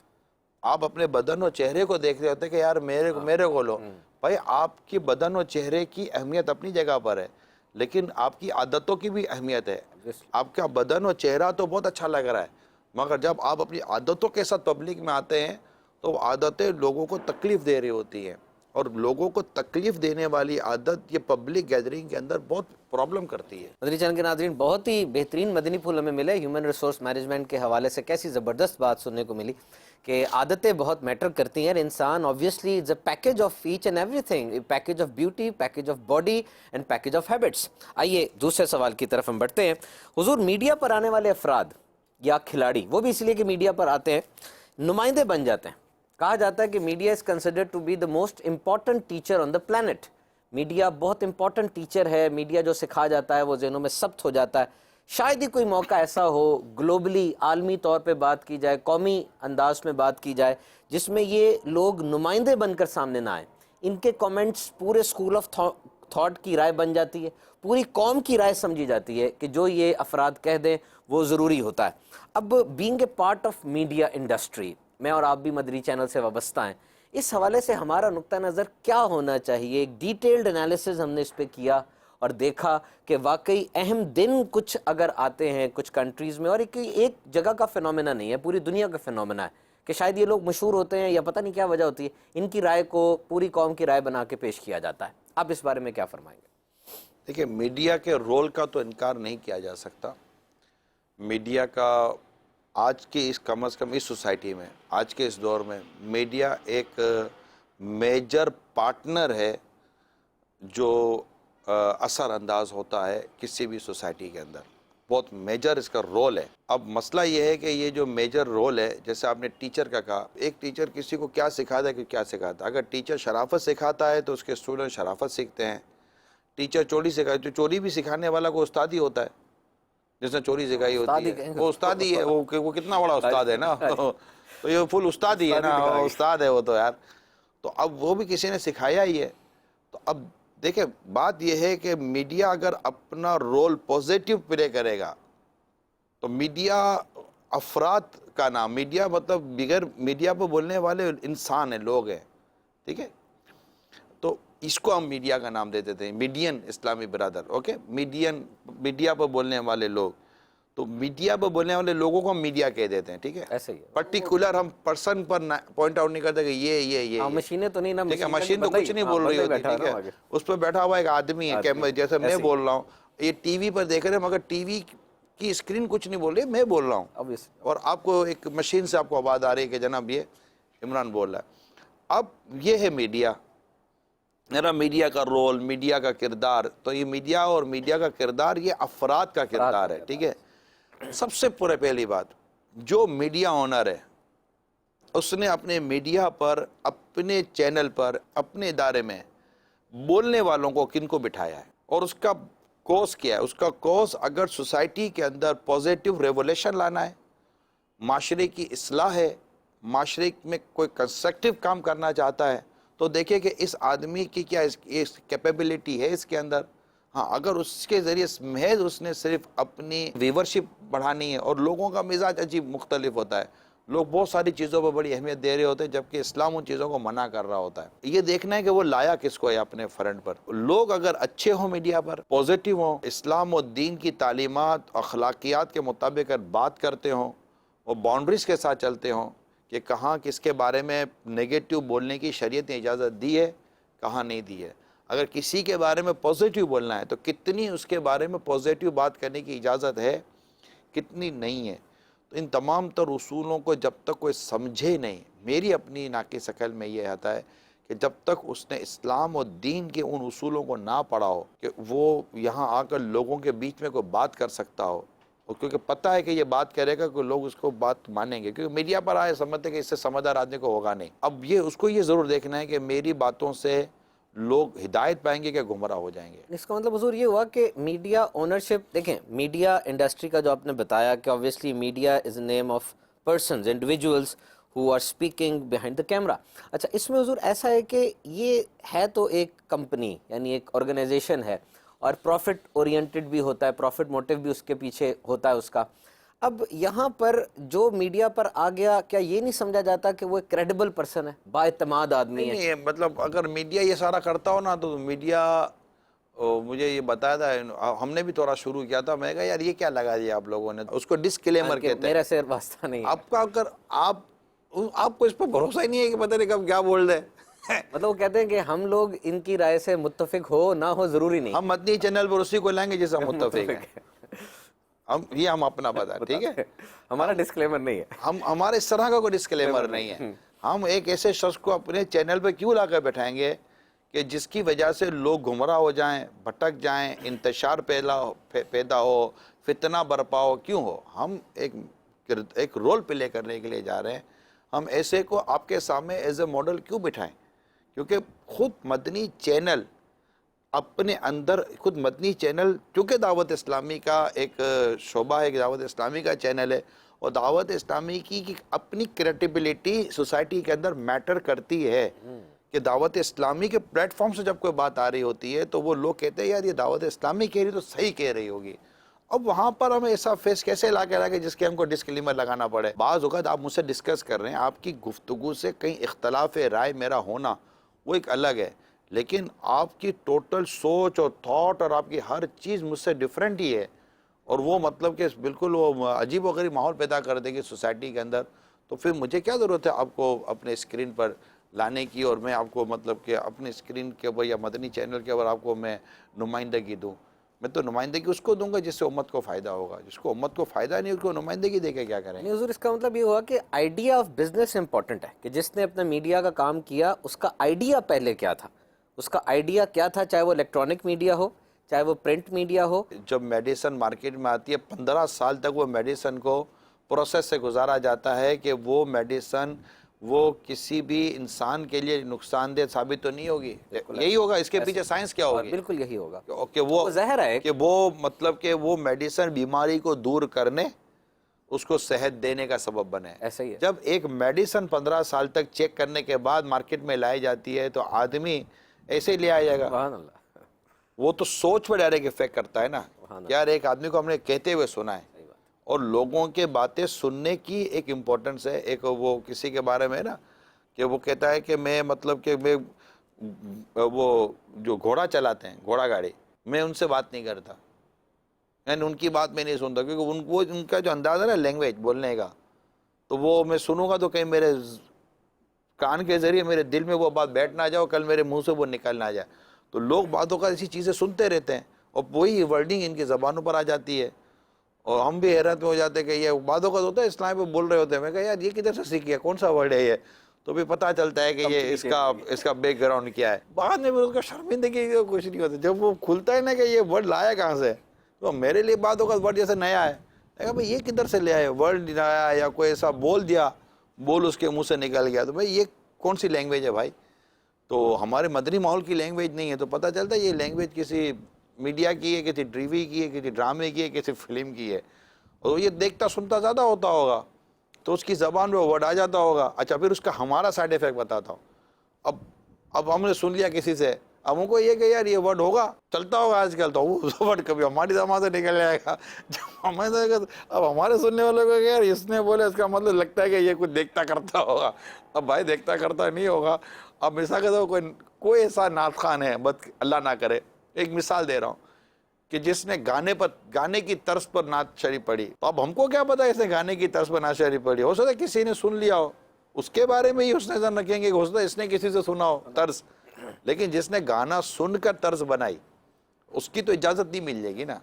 آپ اپنے بدن اور چہرے کو دیکھ رہے ہوتے کہ یار میرے کو لو. بھائی آپ کی بدن اور چہرے کی اہمیت اپنی جگہ پر ہے، لیکن آپ کی عادتوں کی بھی اہمیت ہے. آپ کا بدن اور چہرہ تو بہت اچھا لگ رہا ہے، مگر جب آپ اپنی عادتوں کے ساتھ پبلک میں آتے ہیں تو وہ عادتیں لوگوں کو تکلیف دے رہی ہوتی ہیں، اور لوگوں کو تکلیف دینے والی عادت یہ پبلک گیدرنگ کے اندر بہت پرابلم کرتی ہے. مدنی چینل کے ناظرین، بہت ہی بہترین مدنی پھول ہمیں ملے. ہیومن ریسورس مینجمنٹ کے حوالے سے کیسی زبردست بات سننے کو ملی کہ عادتیں بہت میٹر کرتی ہیں. انسان obviously is a package of each and everything, a package of beauty, package of body and package of habits. آئیے دوسرے سوال کی طرف ہم بڑھتے ہیں. حضور، میڈیا پر آنے والے افراد یا کھلاڑی، وہ بھی اس لیے کہ میڈیا پر آتے ہیں، نمائندے بن جاتے ہیں. کہا جاتا ہے کہ media is considered to be the most important teacher on the planet. Media بہت امپورٹنٹ ٹیچر ہے. میڈیا جو سکھا جاتا ہے وہ ذہنوں میں ثبت ہو جاتا ہے. شاید ہی کوئی موقع ایسا ہو گلوبلی، عالمی طور پہ بات کی جائے، قومی انداز میں بات کی جائے، جس میں یہ لوگ نمائندے بن کر سامنے نہ آئیں. ان کے کامنٹس پورے اسکول آف تھاٹ کی رائے بن جاتی ہے، پوری قوم کی رائے سمجھی جاتی ہے کہ جو یہ افراد کہہ دیں وہ ضروری ہوتا ہے. اب being a part of media industry, میں اور آپ بھی مدنی چینل سے وابستہ ہیں، اس حوالے سے ہمارا نقطہ نظر کیا ہونا چاہیے؟ ایک ڈیٹیلڈ انالیسز ہم نے اس پہ کیا اور دیکھا کہ واقعی اہم دن کچھ اگر آتے ہیں کچھ کنٹریز میں، اور ایک جگہ کا فینومینا نہیں ہے، پوری دنیا کا فینومینا ہے کہ شاید یہ لوگ مشہور ہوتے ہیں یا پتہ نہیں کیا وجہ ہوتی ہے، ان کی رائے کو پوری قوم کی رائے بنا کے پیش کیا جاتا ہے. آپ اس بارے میں کیا فرمائیں گے؟ دیکھیں، میڈیا کے رول کا تو انکار نہیں کیا جا سکتا. میڈیا کا آج کی اس کم از کم اس سوسائٹی میں، آج کے اس دور میں، میڈیا ایک میجر پارٹنر ہے جو اثر انداز ہوتا ہے کسی بھی سوسائٹی کے اندر. بہت میجر اس کا رول ہے. اب مسئلہ یہ ہے کہ یہ جو میجر رول ہے، جیسے آپ نے ٹیچر کا کہا، ایک ٹیچر کسی کو کیا سکھاتا ہے کہ کیا سکھاتا ہے. اگر ٹیچر شرافت سکھاتا ہے تو اس کے اسٹوڈنٹ شرافت سیکھتے ہیں. ٹیچر چوری سکھائے تو چوری بھی سکھانے والا کو استاد ہی ہوتا ہے. جس نے چوری سکھائی ہوتی ہے وہ استاد ہی ہے. وہ کتنا بڑا استاد ہے نا، تو یہ فل استاد ہی ہے نا، استاد ہے وہ تو یار. تو اب وہ بھی کسی نے سکھایا ہی ہے. تو اب دیکھیں، بات یہ ہے کہ میڈیا اگر اپنا رول پوزیٹیو پلے کرے گا تو میڈیا افراد کا نام، میڈیا مطلب بغیر میڈیا پہ بولنے والے انسان ہیں، لوگ ہیں، ٹھیک ہے. تو اس کو ہم میڈیا کا نام دے دیتے ہیں، میڈین اسلامی برادر. اوکے، میڈین، میڈیا پہ بولنے والے لوگ. تو میڈیا پہ بولنے والے لوگوں کو ہم میڈیا کہہ دیتے ہیں، ٹھیک ہے. ایسے ہی پرٹیکولر ہم پرسن پر پوائنٹ آؤٹ نہیں کرتے کہ یہ مشینیں تو نہیں نا، ٹھیک ہے. مشین تو کچھ نہیں بول رہی ہوتی، ٹھیک ہے. اس پہ بیٹھا ہوا ایک آدمی ہے، جیسے میں بول رہا ہوں، یہ ٹی وی پر دیکھ رہے ہیں مگر ٹی وی کی اسکرین کچھ نہیں بول رہی، میں بول رہا ہوں، اور آپ کو ایک مشین سے آپ کو آواز آ رہی ہے کہ جناب یہ عمران بول رہا ہے. اب یہ ہے میڈیا. میرا میڈیا کا رول، میڈیا کا کردار، تو یہ میڈیا اور میڈیا کا کردار یہ افراد کا کردار ہے، ٹھیک ہے. سب سے پہلی بات، جو میڈیا اونر ہے اس نے اپنے میڈیا پر، اپنے چینل پر، اپنے ادارے میں بولنے والوں کو کن کو بٹھایا ہے، اور اس کا کوز کیا ہے. اس کا کوز اگر سوسائٹی کے اندر پوزیٹیو ریولیوشن لانا ہے، معاشرے کی اصلاح ہے، معاشرے میں کوئی کنسٹرکٹیو کام کرنا چاہتا ہے، تو دیکھیں کہ اس آدمی کی کیا اس کیپیبلٹی ہے اس کے اندر. ہاں، اگر اس کے ذریعے محض اس نے صرف اپنی ویورشپ بڑھانی ہے، اور لوگوں کا مزاج عجیب مختلف ہوتا ہے، لوگ بہت ساری چیزوں پر بڑی اہمیت دے رہے ہوتے ہیں جبکہ اسلام ان چیزوں کو منع کر رہا ہوتا ہے. یہ دیکھنا ہے کہ وہ لایا کس کو ہے اپنے فرنٹ پر. لوگ اگر اچھے ہوں، میڈیا پر پوزیٹیو ہوں، اسلام و دین کی تعلیمات، اخلاقیات کے مطابق بات کرتے ہوں، وہ باؤنڈریز کے ساتھ چلتے ہوں کہ کہاں کس کے بارے میں نیگیٹو بولنے کی شریعت نے اجازت دی ہے، کہاں نہیں دی ہے. اگر کسی کے بارے میں پازیٹیو بولنا ہے تو کتنی اس کے بارے میں پازیٹیو بات کرنے کی اجازت ہے، کتنی نہیں ہے۔ تو ان تمام تر اصولوں کو جب تک کوئی سمجھے نہیں، میری اپنی ناقص عقل میں یہ آتا ہے کہ جب تک اس نے اسلام اور دین کے ان اصولوں کو نہ پڑھا ہو کہ وہ یہاں آ کر لوگوں کے بیچ میں کوئی بات کر سکتا ہو، اور کیونکہ پتہ ہے کہ یہ بات کرے گا کہ لوگ اس کو بات مانیں گے، کیونکہ میڈیا پر آئے سمجھتے کہ اس سے سمجھدار آدمی کو ہوگا نہیں۔ اب یہ اس کو یہ ضرور دیکھنا ہے کہ میری باتوں سے لوگ ہدایت پائیں گے کہ گمراہ ہو جائیں گے۔ اس کا مطلب حضور یہ ہوا کہ میڈیا اونرشپ، دیکھیں میڈیا انڈسٹری کا جو آپ نے بتایا کہ obviously media is a name of persons, individuals who are speaking behind the camera۔ اچھا، اس میں حضور ایسا ہے کہ یہ ہے تو ایک کمپنی، یعنی ایک آرگنائزیشن ہے، اور پروفٹ اورینٹڈ بھی ہوتا ہے، پروفٹ موٹیو بھی اس کے پیچھے ہوتا ہے اس کا۔ اب یہاں پر جو میڈیا پر آ گیا، کیا یہ نہیں سمجھا جاتا کہ وہ ایک کریڈیبل پرسن ہے، با اعتماد آدمی ہے؟ نہیں، مطلب اگر میڈیا یہ سارا کرتا ہو نا تو میڈیا مجھے یہ بتایا تھا، ہم نے بھی تھوڑا شروع کیا تھا، میں نے کہا یار یہ کیا لگا دیا آپ لوگوں نے، اس کو ڈسکلیمر کہتے ہیں۔ میرا سے واسطہ نہیں ہے۔ آپ کا اگر آپ کو اس پر بھروسہ ہی نہیں ہے کہ پتہ نہیں کب کیا بول رہے ہیں۔ مطلب وہ کہتے ہیں کہ ہم لوگ ان کی رائے سے متفق ہو نہ ہو ضروری نہیں، ہم مدنی چینل پر اسی کو لائیں گے جس سے ہم متفق ہیں، ہم اپنا بتا، ٹھیک ہے، ہمارا ڈسکلیمر نہیں ہے۔ ہمارے اس طرح کا کوئی ڈسکلیمر نہیں ہے۔ ہم ایک ایسے شخص کو اپنے چینل پہ کیوں لا کر بیٹھائیں گے کہ جس کی وجہ سے لوگ گمراہ ہو جائیں، بھٹک جائیں، انتشار پیدا ہو، فتنہ برپا ہو، کیوں ہو؟ ہم ایک رول پلے کرنے کے لیے جا رہے ہیں۔ ہم ایسے کو آپ کے سامنے ایز اے ماڈل کیوں بٹھائیں؟ کیونکہ خود مدنی چینل اپنے اندر، خود مدنی چینل چونکہ دعوت اسلامی کا ایک شعبہ ہے، دعوت اسلامی کا چینل ہے، اور دعوت اسلامی کی اپنی کریڈیبلٹی سوسائٹی کے اندر میٹر کرتی ہے کہ دعوت اسلامی کے پلیٹ فارم سے جب کوئی بات آ رہی ہوتی ہے تو وہ لوگ کہتے ہیں یار یہ دعوت اسلامی کہہ رہی تو صحیح کہہ رہی ہوگی۔ اب وہاں پر ہمیں ایسا فیس کیسے لا کے رکھے جس کے ہم کو ڈسکلیمر لگانا پڑے؟ بعض اوقات آپ مجھ سے ڈسکس کر رہے ہیں، آپ کی گفتگو سے کہیں اختلاف رائے میرا ہونا وہ ایک الگ ہے، لیکن آپ کی ٹوٹل سوچ اور تھاٹ اور آپ کی ہر چیز مجھ سے ڈیفرنٹ ہی ہے، اور وہ مطلب کہ بالکل وہ عجیب و غریب ماحول پیدا کر دے گی سوسائٹی کے اندر۔ تو پھر مجھے کیا ضرورت ہے آپ کو اپنے اسکرین پر لانے کی، اور میں آپ کو مطلب کہ اپنے اسکرین کے اوپر یا مدنی چینل کے اوپر آپ کو میں نمائندگی دوں؟ میں تو نمائندگی اس کو دوں گا جس سے امت کو فائدہ ہوگا، جس کو امت کو فائدہ نہیں اس کو نمائندگی دے کے کیا کریں؟ نہیں حضور، اس کا مطلب یہ ہوا کہ آئیڈیا آف بزنس امپورٹنٹ ہے، کہ جس نے اپنا میڈیا کا کام کیا اس کا آئیڈیا پہلے کیا تھا، اس کا آئیڈیا کیا تھا، چاہے وہ الیکٹرانک میڈیا ہو، چاہے وہ پرنٹ میڈیا ہو۔ جب میڈیسن مارکیٹ میں آتی ہے 15 سال تک وہ میڈیسن کو پروسیس سے گزارا جاتا ہے کہ وہ میڈیسن وہ کسی بھی انسان کے لیے نقصان دہ ثابت تو نہیں ہوگی، یہی ہوگا، اس کے پیچھے سائنس کیا ہوگی؟ بالکل یہی ہوگا کہ وہ زہر ہے، کہ وہ مطلب کہ وہ میڈیسن بیماری کو دور کرنے، اس کو صحت دینے کا سبب بنے۔ ایسا ہی ہے۔ جب ایک میڈیسن 15 سال تک چیک کرنے کے بعد مارکیٹ میں لائی جاتی ہے تو آدمی ایسے ہی لے آئے جائے گا۔ سبحان اللہ۔ وہ تو سوچ پر ڈائریکٹ افیکٹ کرتا ہے نا، یار ایک آدمی کو ہم نے کہتے ہوئے سنا ہے، اور لوگوں کے باتیں سننے کی ایک امپورٹنس ہے۔ ایک وہ کسی کے بارے میں نا کہ وہ کہتا ہے کہ میں مطلب کہ میں وہ جو گھوڑا چلاتے ہیں، گھوڑا گاڑی، میں ان سے بات نہیں کرتا، یعنی ان کی بات میں نہیں سنتا، کیونکہ ان کا جو انداز ہے نا لینگویج بولنے کا، تو وہ میں سنوں گا تو کہیں میرے کان کے ذریعے میرے دل میں وہ بات بیٹھ نہ جائے، کل میرے منہ سے وہ نکل نہ جائے۔ تو لوگ باتوں کا ایسی چیزیں سنتے رہتے ہیں اور وہی ورڈنگ ان کی زبانوں پر آ جاتی ہے، اور ہم بھی حیرت میں ہو جاتے ہیں کہ یہ باتوں کا ہوتا ہے اسلام پہ بول رہے ہوتے ہیں، میں کہا یار یہ کدھر سے سیکھ گیا، کون سا ورڈ ہے یہ؟ تو بھی پتہ چلتا ہے کہ یہ اس کا بیک گراؤنڈ کیا ہے۔ بعد میں اس کا شرمندگی کچھ نہیں ہوتا، جب وہ کھلتا ہے نا کہ یہ ورڈ لایا کہاں سے، تو میرے لیے باتوں کا ورڈ جیسے نیا ہے، میں کہا بھائی یہ کدھر سے لے آئے، ورڈ لایا یا کوئی ایسا بول دیا، بول اس کے منہ سے نکل گیا، تو بھائی یہ کون سی لینگویج ہے بھائی؟ تو ہمارے مدنی ماحول کی لینگویج نہیں ہے، تو پتہ چلتا ہے یہ لینگویج کسی میڈیا کی ہے، کسی ٹی وی کی ہے، کسی ڈرامے کی ہے، کسی فلم کی ہے، اور یہ دیکھتا سنتا زیادہ ہوتا ہوگا تو اس کی زبان میں ورڈ آ جاتا ہوگا۔ اچھا پھر اس کا ہمارا سائڈ ایفیکٹ بتاتا ہوں، اب ہم نے سن لیا کسی سے، اب ہم کو یہ کہ یار یہ ورڈ ہوگا، چلتا ہوگا آج کل، تو وہ ورڈ کبھی ہماری زبان سے نکل جائے گا، جب ہمیں اب ہمارے سننے والوں کو کہ یار اس نے بولے، اس کا مطلب لگتا ہے کہ یہ کچھ دیکھتا کرتا ہوگا۔ اب بھائی دیکھتا کرتا نہیں ہوگا، اب مثال کے طور پر کوئی ایسا نعت خوان ہے، بس اللہ نہ کرے، ایک مثال دے رہا ہوں، کہ جس نے گانے کی طرز پر نعت شریف پڑھی، تو اب ہم کو کیا پتا اس نے گانے کی طرز پر نعت شریف پڑھی، ہو سکتا ہے کسی نے سن لیا ہو، اس کے بارے میں ہی اس نے ذہن رکھیں گے کہ ہو سکتا ہے اس نے کسی سے سنا ہو طرز، لیکن جس نے گانا سن کر طرز بنائی اس کی تو اجازت نہیں مل جائے گی نا.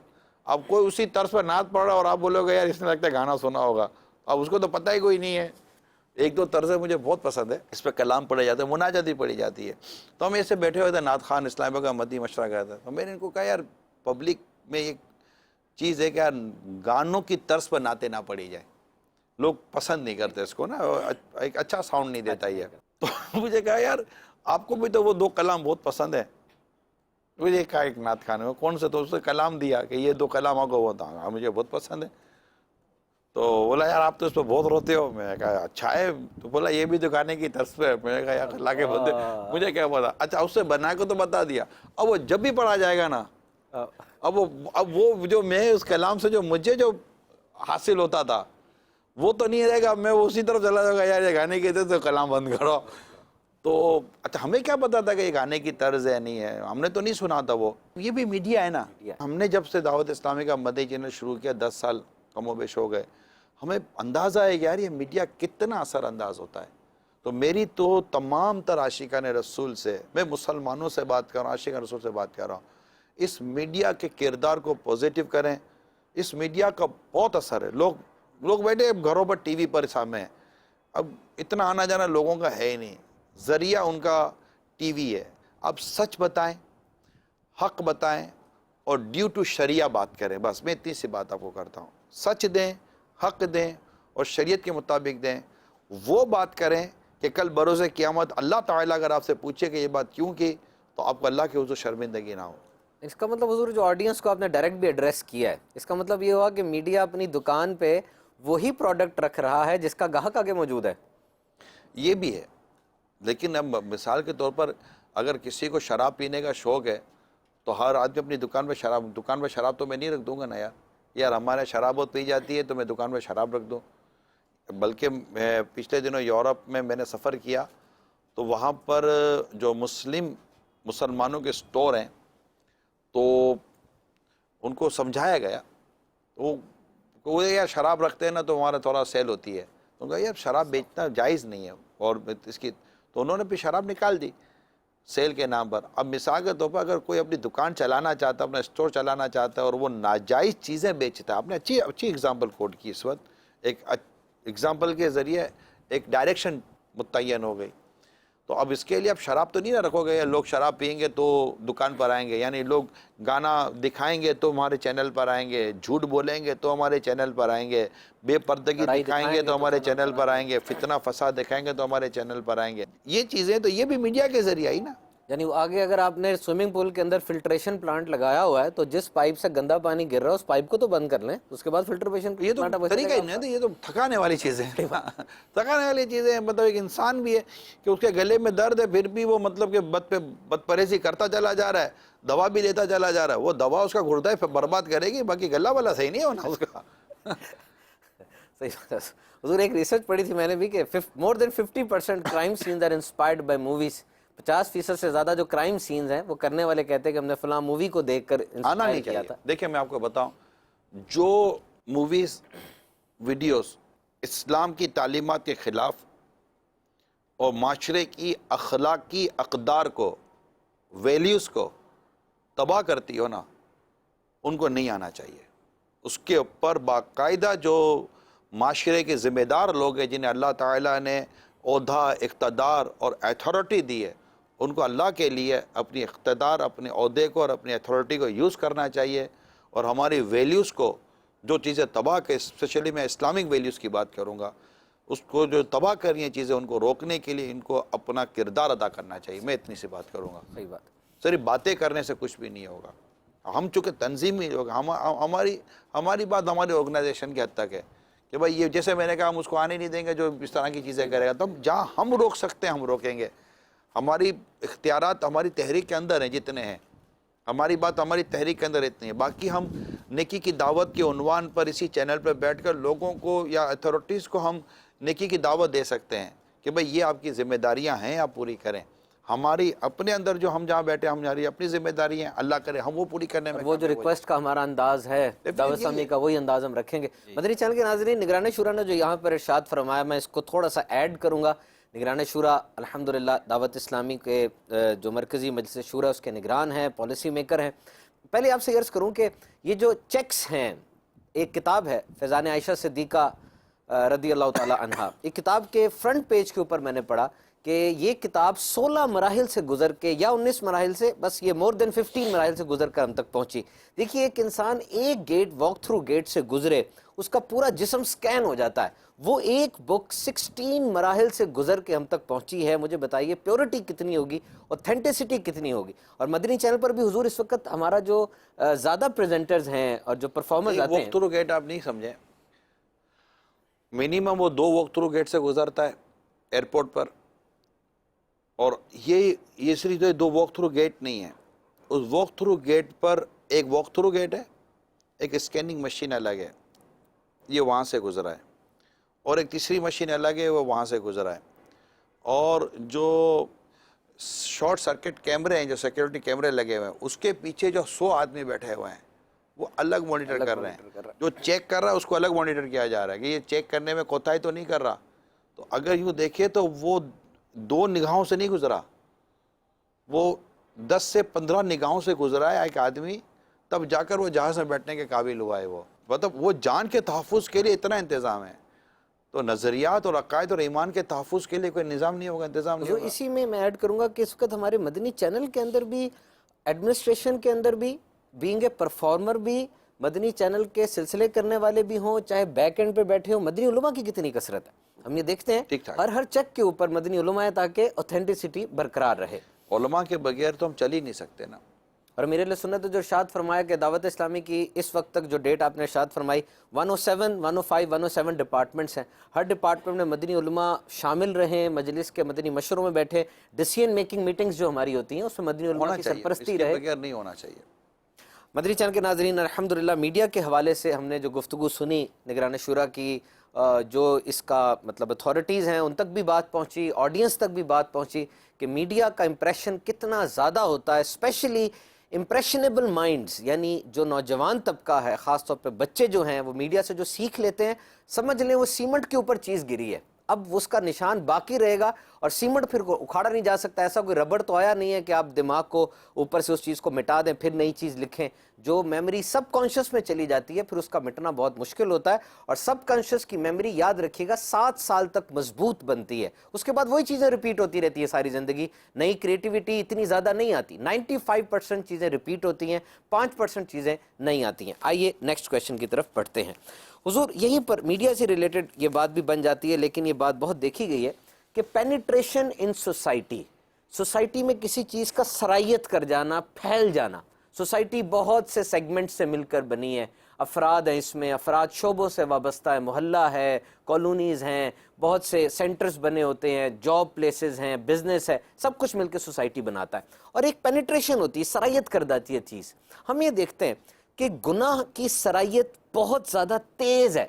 اب کوئی اسی طرز پر نعت پڑھ رہا اور آپ بولو گے یار اس نے لگتا ہے گانا سنا ہوگا, اب اس کو تو پتہ ہی کوئی نہیں ہے. ایک دو طرزیں مجھے بہت پسند ہے, اس پہ کلام پڑھے جاتے ہیں, مناجات بھی پڑھی جاتی ہے. تو ہم ایسے بیٹھے ہوئے تھے, نعت خان اسلام آباد کا مدنی مشورہ گیا تھا, تو میں نے ان کو کہا یار پبلک میں ایک چیز ہے کہ یار گانوں کی طرز پر نعتیں نہ پڑھی جائیں, لوگ پسند نہیں کرتے اس کو نا, ایک اچھا ساؤنڈ نہیں دیتا یہ. تو مجھے کہا یار آپ کو بھی تو وہ دو کلام بہت پسند ہے. مجھے کہا ایک نعت خانے میں کون سے, تو اس نے کلام دیا کہ یہ دو کلام آپ کو وہ تھا, مجھے بہت پسند ہے. تو بولا یار آپ تو اس پہ بہت روتے ہو. میں نے کہا اچھا ہے. تو بولا یہ بھی تو گانے کی طرز پہ. میں نے کہا یار اللہ کے بندے مجھے کیا پتا. اچھا اس سے بنا کے تو بتا دیا. اب وہ جب بھی پڑھا جائے گا نا, اب وہ جو میں اس کلام سے جو مجھے جو حاصل ہوتا تھا وہ تو نہیں رہے گا, میں اسی طرف چلا جاؤں گا یار یہ گانے کی طرز تو کلام بند کرو. تو اچھا ہمیں کیا پتا تھا کہ یہ گانے کی طرز ہے نہیں ہے, ہم نے تو نہیں سنا تھا. وہ یہ بھی میڈیا ہے نا. ہم نے جب سے دعوت اسلامی کا مدنی چینل شروع کیا 10 سال کم و بیش ہو گئے, ہمیں اندازہ ہے کہ یار یہ میڈیا کتنا اثر انداز ہوتا ہے. تو میری تو تمام تر عاشقان رسول سے, میں مسلمانوں سے بات کر رہا ہوں, عاشقان رسول سے بات کر رہا ہوں, اس میڈیا کے کردار کو پوزیٹیو کریں. اس میڈیا کا بہت اثر ہے. لوگ بیٹھے گھروں پر ٹی وی پر سامنے ہیں, اب اتنا آنا جانا لوگوں کا ہے ہی نہیں, ذریعہ ان کا ٹی وی ہے. اب سچ بتائیں, حق بتائیں اور ڈیو ٹو شریعہ بات کریں. بس میں اتنی سی بات آپ کو کرتا ہوں. سچ دیں, حق دیں اور شریعت کے مطابق دیں. وہ بات کریں کہ کل بروز قیامت اللہ تعالیٰ اگر آپ سے پوچھے کہ یہ بات کیوں کی, تو آپ کو اللہ کے حضور شرمندگی نہ ہو. اس کا مطلب حضور جو آڈینس کو آپ نے ڈائریکٹ بھی ایڈریس کیا ہے, اس کا مطلب یہ ہوا کہ میڈیا اپنی دکان پہ وہی پروڈکٹ رکھ رہا ہے جس کا گاہک آگے موجود ہے. یہ بھی ہے, لیکن اب مثال کے طور پر اگر کسی کو شراب پینے کا شوق ہے تو ہر آدمی اپنی دکان پہ شراب تو میں نہیں رکھ دوں گا نا یار ہمارے شراب بہت پی جاتی ہے تو میں دکان پہ شراب رکھ دوں. بلکہ پچھلے دنوں یورپ میں نے سفر کیا تو وہاں پر جو مسلمانوں کے سٹور ہیں تو ان کو سمجھایا گیا, وہ یار شراب رکھتے ہیں نا تو ہمارا تھوڑا سیل ہوتی ہے. تو کہا یار شراب بیچنا جائز نہیں ہے, اور اس کی تو انہوں نے پھر شراب نکال دی سیل کے نام پر. اب مثال کے طور پر اگر کوئی اپنی دکان چلانا چاہتا ہے, اپنا اسٹور چلانا چاہتا ہے اور وہ ناجائز چیزیں بیچتا ہے, آپ نے اچھی اگزامپل کوٹ کی اس وقت, ایک اگزامپل کے ذریعے ایک ڈائریکشن متعین ہو گئی. تو اب اس کے لیے اب شراب تو نہیں نہ رکھو گے, لوگ شراب پئیں گے تو دکان پر آئیں گے, یعنی لوگ گانا دکھائیں گے تو ہمارے چینل پر آئیں گے, جھوٹ بولیں گے تو ہمارے چینل پر آئیں گے, بے پردگی دکھائیں گے تو ہمارے چینل پر آئیں گے, فتنہ فساد دکھائیں گے تو ہمارے چینل پر آئیں گے. یہ چیزیں تو یہ بھی میڈیا کے ذریعے آئی نا. یعنی آگے اگر آپ نے سوئمنگ پول کے اندر فلٹریشن پلانٹ لگایا ہوا ہے تو جس پائپ سے گندا پانی گر رہا ہے اس پائپ کو تو بند کر لیں, اس کے بعد فلٹریشن یہ تو طریقہ ہی نہیں ہے, یہ تو تھکانے والی چیزیں ہیں. تھکانے والی چیزیں ہیں. مطلب ایک انسان بھی ہے کہ اس کے گلے میں درد ہے پھر بھی وہ مطلب کہ بد پرہیزی کرتا چلا جا رہا ہے, دوا بھی لیتا چلا جا رہا ہے. وہ دوا اس کا گردہ برباد کرے گی, باقی گلا والا صحیح نہیں ہونا اس کا. صحیح بات ہے حضور. ایک ریسرچ پڑھی تھی میں نے بھی کہ more than 50% crime scenes are inspired by movies. 50% سے زیادہ جو کرائم سینز ہیں وہ کرنے والے کہتے ہیں کہ ہم نے فلاں مووی کو دیکھ کر آنا نہیں کیا تھا. دیکھیں میں آپ کو بتاؤں, جو موویز ویڈیوز اسلام کی تعلیمات کے خلاف اور معاشرے کی اخلاقی اقدار کو, ویلیوز کو تباہ کرتی ہو نا, ان کو نہیں آنا چاہیے. اس کے اوپر باقاعدہ جو معاشرے کے ذمہ دار لوگ ہیں جنہیں اللہ تعالیٰ نے عہدہ, اقتدار اور ایتھارٹی دی ہے, ان کو اللہ کے لیے اپنی اقتدار, اپنے عہدے کو اور اپنی ایتھارٹی کو یوز کرنا چاہیے. اور ہماری ویلیوز کو جو چیزیں تباہ کے, اسپیشلی میں اسلامک ویلیوز کی بات کروں گا, اس کو جو تباہ کر رہی ہیں چیزیں ان کو روکنے کے لیے ان کو اپنا کردار ادا کرنا چاہیے. میں اتنی سی بات کروں گا. صحیح بات. صرف باتیں کرنے سے کچھ بھی نہیں ہوگا. ہم چونکہ تنظیمی لوگ, ہماری بات ہماری آرگنائزیشن کے حد تک ہے کہ بھائی یہ جیسے میں نے کہا ہم اس کو آنے نہیں دیں گے جو اس طرح کی چیزیں کرے گا, تو جہاں ہم روک سکتے ہیں ہم روکیں گے. ہماری اختیارات ہماری تحریک کے اندر ہیں جتنے ہیں, ہماری بات ہماری تحریک کے اندر اتنی ہے. باقی ہم نیکی کی دعوت کے عنوان پر اسی چینل پر بیٹھ کر لوگوں کو یا اتھارٹیز کو ہم نیکی کی دعوت دے سکتے ہیں کہ بھئی یہ آپ کی ذمہ داریاں ہیں, آپ پوری کریں. ہماری اپنے اندر جو ہم جہاں بیٹھے ہماری اپنی ذمہ داری ہیں, اللہ کرے ہم وہ پوری کرنے میں, وہ جو ریکویسٹ کا ہمارا انداز ہے دعوت اسلامی کا وہی انداز ہم رکھیں گے. مدنی چینل کے ناظرین, نگران شورا نے جو یہاں پر ارشاد فرمایا میں اس کو تھوڑا سا ایڈ کروں گا نگران شورا الحمدللہ دعوت اسلامی کے جو مرکزی مجلس شورا اس کے نگران ہیں، پالیسی میکر ہیں. پہلے آپ سے عرض کروں کہ یہ جو چیکس ہیں، ایک کتاب ہے فیضان عائشہ صدیقہ رضی اللہ تعالی عنہا، ایک کتاب کے فرنٹ پیج کے اوپر میں نے پڑھا کہ یہ کتاب 16 مراحل سے گزر کے یا 19 مراحل سے، بس یہ مور دین 15 مراحل سے گزر کر ہم تک پہنچی. دیکھیے ایک انسان ایک گیٹ واک تھرو گیٹ سے گزرے، اس کا پورا جسم سکین ہو جاتا ہے. وہ ایک بک 16 مراحل سے گزر کے ہم تک پہنچی ہے. مجھے بتائیے پیورٹی کتنی ہوگی، اوتھینٹسٹی کتنی ہوگی. اور مدنی چینل پر بھی حضور اس وقت ہمارا جو زیادہ پریزنٹرز ہیں اور جو پرفارمرز آتے ہیں، وقت تھرو گیٹ آپ نہیں سمجھیں، منیمم وہ 2 وقت تھرو گیٹ سے گزرتا ہے ایئرپورٹ پر. اور یہ صرف 2 واک تھرو گیٹ نہیں ہے. اس واک تھرو گیٹ پر ایک واک تھرو گیٹ ہے، ایک اسکیننگ مشین الگ ہے، یہ وہاں سے گزرا ہے. اور ایک تیسری مشین الگ ہے، وہ وہاں سے گزرا ہے. اور جو شارٹ سرکٹ کیمرے ہیں، جو سیکیورٹی کیمرے لگے ہوئے ہیں، اس کے پیچھے جو 100 آدمی بیٹھے ہوئے ہیں وہ الگ مانیٹر کر رہے ہیں. جو چیک کر رہا ہے اس کو الگ مانیٹر کیا جا رہا ہے کہ یہ چیک کرنے میں کوتاہی تو نہیں کر رہا. تو اگر یوں دیکھیں تو وہ 2 نگاہوں سے نہیں گزرا، وہ 10 سے 15 نگاہوں سے گزرا ہے ایک آدمی، تب جا کر وہ جہاز میں بیٹھنے کے قابل ہوا ہے. وہ مطلب وہ جان کے تحفظ کے لیے اتنا انتظام ہے. تو نظریات اور عقائد اور ایمان کے تحفظ کے لیے کوئی نظام نہیں ہوگا، انتظام نہیں ہوگا. اسی میں ایڈ کروں گا کہ اس وقت ہمارے مدنی چینل کے اندر بھی، ایڈمنسٹریشن کے اندر بھی، بینگ اے پرفارمر بھی، مدنی چینل کے سلسلے کرنے والے بھی ہوں، چاہے بیک اینڈ پہ بیٹھے ہوں، مدنی علماء کی کتنی کثرت ہے. ہم یہ دیکھتے ہیں ٹھیک ٹھاک. ہر چیک کے اوپر مدنی علماء ہے تاکہ اوتھینٹسٹی برقرار رہے. علماء کے بغیر تو ہم چل ہی نہیں سکتے نا. اور میرے لیے سنت جو ارشاد فرمایا کہ دعوت اسلامی کی اس وقت تک جو ڈیٹ آپ نے ارشاد فرمائی 107 105 107 ڈپارٹمنٹس ہیں. ہر ڈپارٹمنٹ میں مدنی علماء شامل رہیں، مجلس کے مدنی مشوروں میں بیٹھے، ڈیسیژن میکنگ میٹنگز جو ہماری ہوتی ہیں اس میں مدنی علماء کی سرپرستی رہے. اس کے بغیر نہیں ہونا چاہیے. مدنی چینل کے ناظرین الحمدللہ میڈیا کے حوالے سے ہم نے جو گفتگو سنی نگران شورا کی، جو اس کا مطلب اتھارٹیز ہیں ان تک بھی بات پہنچی، آڈینس تک بھی بات پہنچی کہ میڈیا کا امپریشن کتنا زیادہ ہوتا ہے، اسپیشلی امپریشنیبل مائنڈز، یعنی جو نوجوان طبقہ ہے، خاص طور پہ بچے جو ہیں وہ میڈیا سے جو سیکھ لیتے ہیں، سمجھ لیں وہ سیمنٹ کے اوپر چیز گری ہے، اب اس کا نشان باقی رہے گا اور سیمنٹ پھر اکھاڑا نہیں جا سکتا. ایسا کوئی ربڑ تو آیا نہیں ہے کہ آپ دماغ کو اوپر سے اس چیز کو مٹا دیں پھر نئی چیز لکھیں. جو میموری سب کانشیس میں چلی جاتی ہے پھر اس کا مٹنا بہت مشکل ہوتا ہے. اور سب کانشیس کی میموری یاد رکھیے گا 7 سال تک مضبوط بنتی ہے، اس کے بعد وہی چیزیں ریپیٹ ہوتی رہتی ہے ساری زندگی. نئی کریٹیوٹی اتنی زیادہ نہیں آتی، 95% چیزیں ریپیٹ ہوتی ہیں، 5% چیزیں نہیں آتی ہیں. آئیے نیکسٹ کویشچن کی طرف بڑھتے ہیں. حضور یہیں پر میڈیا سے ریلیٹڈ یہ بات بھی بن جاتی ہے، لیکن یہ بات بہت دیکھی گئی ہے کہ پینیٹریشن ان سوسائٹی میں کسی چیز کا سرائیت کر جانا، پھیل جانا. سوسائٹی بہت سے سیگمنٹ سے مل کر بنی ہے، افراد ہیں اس میں، افراد شعبوں سے وابستہ ہے، محلہ ہے، کالونیز ہیں، بہت سے سینٹرز بنے ہوتے ہیں، جاب پلیسز ہیں، بزنس ہے، سب کچھ مل کے سوسائٹی بناتا ہے. اور ایک پینیٹریشن ہوتی ہے، سرائیت کر جاتی ہے چیز. ہم یہ دیکھتے ہیں کہ گناہ کی سرائیت بہت زیادہ تیز ہے،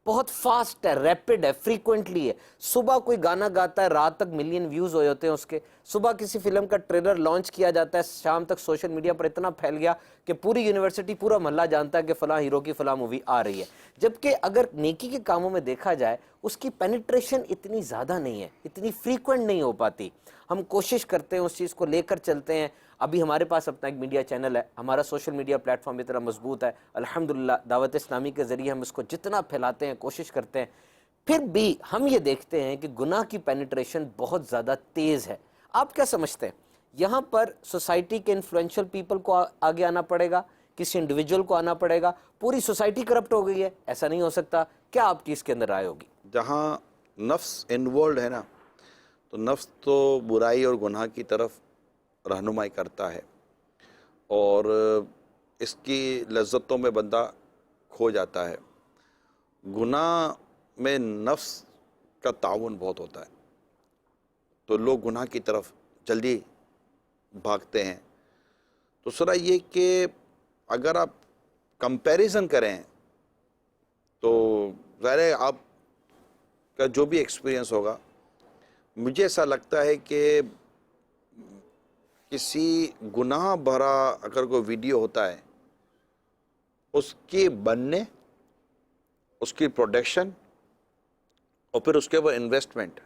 بہت فاسٹ ہے، ریپڈ ہے، فریکوینٹلی ہے. صبح کوئی گانا گاتا ہے، رات تک ملین ویوز ہوئے ہوتے ہیں اس کے. صبح کسی فلم کا ٹریلر لانچ کیا جاتا ہے، شام تک سوشل میڈیا پر اتنا پھیل گیا کہ پوری یونیورسٹی، پورا محلہ جانتا ہے کہ فلاں ہیرو کی فلاں مووی آ رہی ہے. جبکہ اگر نیکی کے کاموں میں دیکھا جائے اس کی پینیٹریشن اتنی زیادہ نہیں ہے، اتنی فریکوینٹ نہیں ہو پاتی. ہم کوشش کرتے ہیں، اس چیز کو لے کر چلتے ہیں. ابھی ہمارے پاس اپنا ایک میڈیا چینل ہے، ہمارا سوشل میڈیا پلیٹ فارم اتنا مضبوط ہے الحمدللہ، دعوت اسلامی کے ذریعے ہم اس کو جتنا پھیلاتے ہیں، کوشش کرتے ہیں. پھر بھی ہم یہ دیکھتے ہیں کہ گناہ کی پینیٹریشن بہت زیادہ تیز ہے. آپ کیا سمجھتے ہیں یہاں پر سوسائٹی کے انفلوئنشل پیپل کو آگے آنا پڑے گا، کسی انڈیویجول کو آنا پڑے گا؟ پوری سوسائٹی کرپٹ ہو گئی ہے، ایسا نہیں ہو سکتا. کیا آپ کی اس کے اندر رائے ہوگی؟ جہاں نفس انوالوڈ ہے نا، تو نفس تو برائی اور گناہ کی طرف رہنمائی کرتا ہے اور اس کی لذتوں میں بندہ کھو جاتا ہے. گناہ میں نفس کا تعاون بہت ہوتا ہے تو لوگ گناہ کی طرف جلدی بھاگتے ہیں. دوسرا یہ کہ اگر آپ کمپیریزن کریں تو ظاہر ہے آپ کا جو بھی ایکسپیرینس ہوگا، مجھے ایسا لگتا ہے کہ کسی گناہ بھرا اگر کوئی ویڈیو ہوتا ہے، اس کے بننے، اس کی پروڈکشن اور پھر اس کے اوپر انویسٹمنٹ،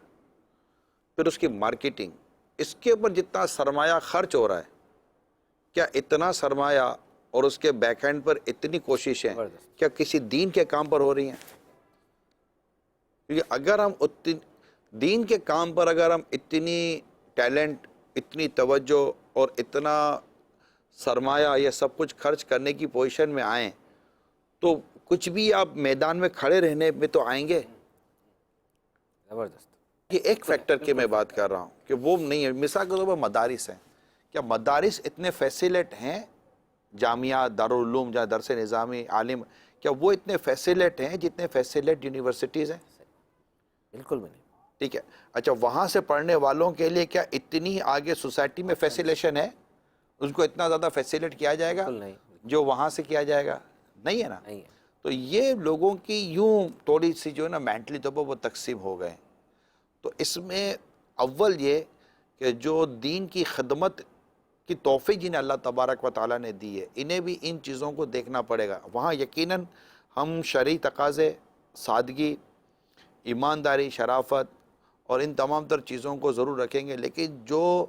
پھر اس کی مارکیٹنگ، اس کے اوپر جتنا سرمایہ خرچ ہو رہا ہے، کیا اتنا سرمایہ اور اس کے بیک اینڈ پر اتنی کوششیں کیا کسی دین کے کام پر ہو رہی ہیں؟ کیونکہ اگر ہم دین کے کام پر اگر ہم اتنی ٹیلنٹ، اتنی توجہ اور اتنا سرمایہ یہ سب کچھ خرچ کرنے کی پوزیشن میں آئیں تو کچھ بھی آپ میدان میں کھڑے رہنے میں تو آئیں گے۔ زبردست۔ یہ ایک فیکٹر کی میں بات کر رہا ہوں کہ وہ نہیں ہے۔ مثال کے طور پر مدارس ہیں، کیا مدارس اتنے فیسیلیٹ ہیں؟ جامعہ، دارالعلوم جہاں درس نظامی عالم، کیا وہ اتنے فیسیلیٹ ہیں جتنے فیسیلیٹ یونیورسٹیز ہیں؟ بالکل بھی نہیں۔ ٹھیک ہے، اچھا وہاں سے پڑھنے والوں کے لیے کیا اتنی آگے سوسائٹی میں فیسیلیشن ہے؟ اس کو اتنا زیادہ فیسیلیٹ کیا جائے گا بالکل نہیں، جو وہاں سے کیا جائے گا؟ نہیں ہے نا۔ نہیں ہے۔ تو یہ لوگوں کی یوں تھوڑی سی جو ہے نا مینٹلی طور پر وہ تقسیم ہو گئے۔ تو اس میں اول یہ کہ جو دین کی خدمت کی توفیق جنہیں اللہ تبارک و تعالیٰ نے دی ہے، انہیں بھی ان چیزوں کو دیکھنا پڑے گا۔ وہاں یقیناً ہم شرعی تقاضے، سادگی، ایمانداری، شرافت اور ان تمام تر چیزوں کو ضرور رکھیں گے، لیکن جو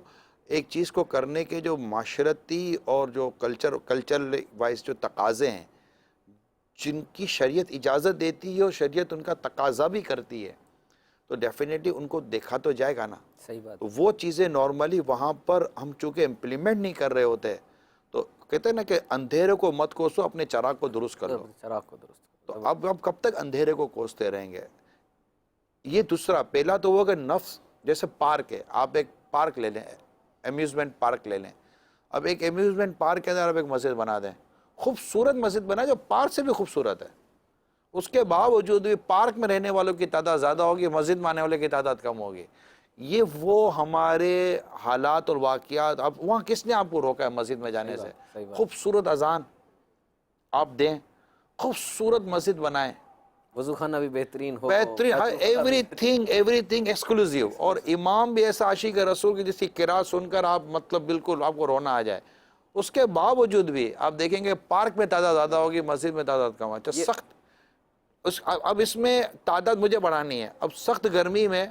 ایک چیز کو کرنے کے جو معاشرتی اور جو کلچر وائز جو تقاضے ہیں، جن کی شریعت اجازت دیتی ہے اور شریعت ان کا تقاضا بھی کرتی ہے، تو ڈیفینیٹلی ان کو دیکھا تو جائے گا نا۔ صحیح بات۔ تو وہ چیزیں نارملی وہاں پر ہم چونکہ امپلیمنٹ نہیں کر رہے ہوتے، تو کہتے ہیں نا کہ اندھیرے کو مت کوسو، اپنے چراغ کو درست کر لو۔ چراغ کو درست۔ تو اب کب تک اندھیرے کو کوستے رہیں گے؟ یہ دوسرا، پہلا تو وہ کہ نفس، جیسے پارک ہے، آپ ایک پارک لے لیں، امیوزمنٹ پارک لے لیں، اب ایک امیوزمنٹ پارک کے اندر آپ ایک مسجد بنا دیں، خوبصورت مسجد بنا جو پارک سے بھی خوبصورت ہے، اس کے باوجود بھی پارک میں رہنے والوں کی تعداد زیادہ ہوگی، مسجد میں آنے والے کی تعداد کم ہوگی۔ یہ وہ ہمارے حالات اور واقعات، اب وہاں کس نے آپ کو روکا ہے مسجد میں جانے سے؟ خوبصورت اذان آپ دیں، خوبصورت مسجد بنائیں، وضو خانہ بھی بہترین ہو، بہترین، ایوری تھنگ ایکسکلوزیو، اور امام بھی ایسا عاشق رسول کی جس کی قرات سن کر آپ مطلب بالکل آپ کو رونا آ جائے۔ اس کے باوجود بھی آپ دیکھیں گے پارک میں تعداد زیادہ ہوگی، مسجد میں تعداد کم ہے۔ سخت اب اس میں تعداد مجھے بڑھانی ہے، اب سخت گرمی میں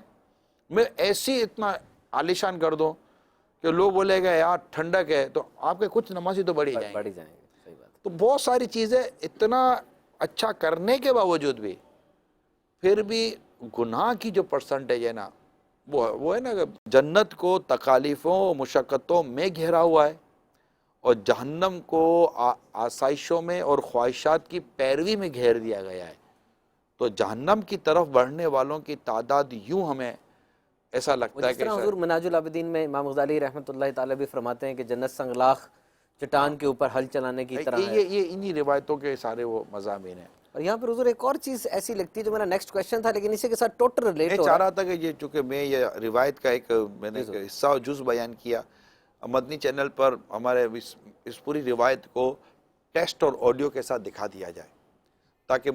میں ایسی اتنا عالیشان کر دوں کہ لوگ بولے گا یار ٹھنڈک ہے، تو آپ کے کچھ نمازی تو بڑھی جائیں گے۔ صحیح بات۔ تو بہت ساری چیزیں اتنا اچھا کرنے کے باوجود بھی پھر بھی گناہ کی جو پرسنٹیج ہے نا، وہ ہے نا کہ جنت کو تکالیفوں مشقتوں میں گھیرا ہوا ہے اور جہنم کو آسائشوں میں اور خواہشات کی پیروی میں گھیر دیا گیا ہے۔ تو جہنم کی طرف بڑھنے والوں کی تعداد یوں ہمیں ایسا لگتا ہے جس کہ طرح حضور مناج العابدین میں امام غزالی رحمۃ اللہ تعالیٰ بھی فرماتے ہیں کہ جنت سنگلاخ چٹان کے اوپر حل چلانے کی طرح ہے۔ یہ انہی روایتوں کے سارے وہ مضامین ہیں۔ اور یہاں پر حضور ایک اور چیز ایسی لگتی ہے جو میرا نیکسٹ کویشچن تھا، لیکن اسی کے ساتھ ٹوٹل ریلیٹ ہو چاہ رہا رہا تھا کہ یہ چونکہ میں یہ روایت کا ایک میں نے حصہ اور جز بیان کیا، مدنی چینل پر ہمارے اس پوری روایت کو ٹیکسٹ اور آڈیو کے ساتھ دکھا دیا جائے، تاکہ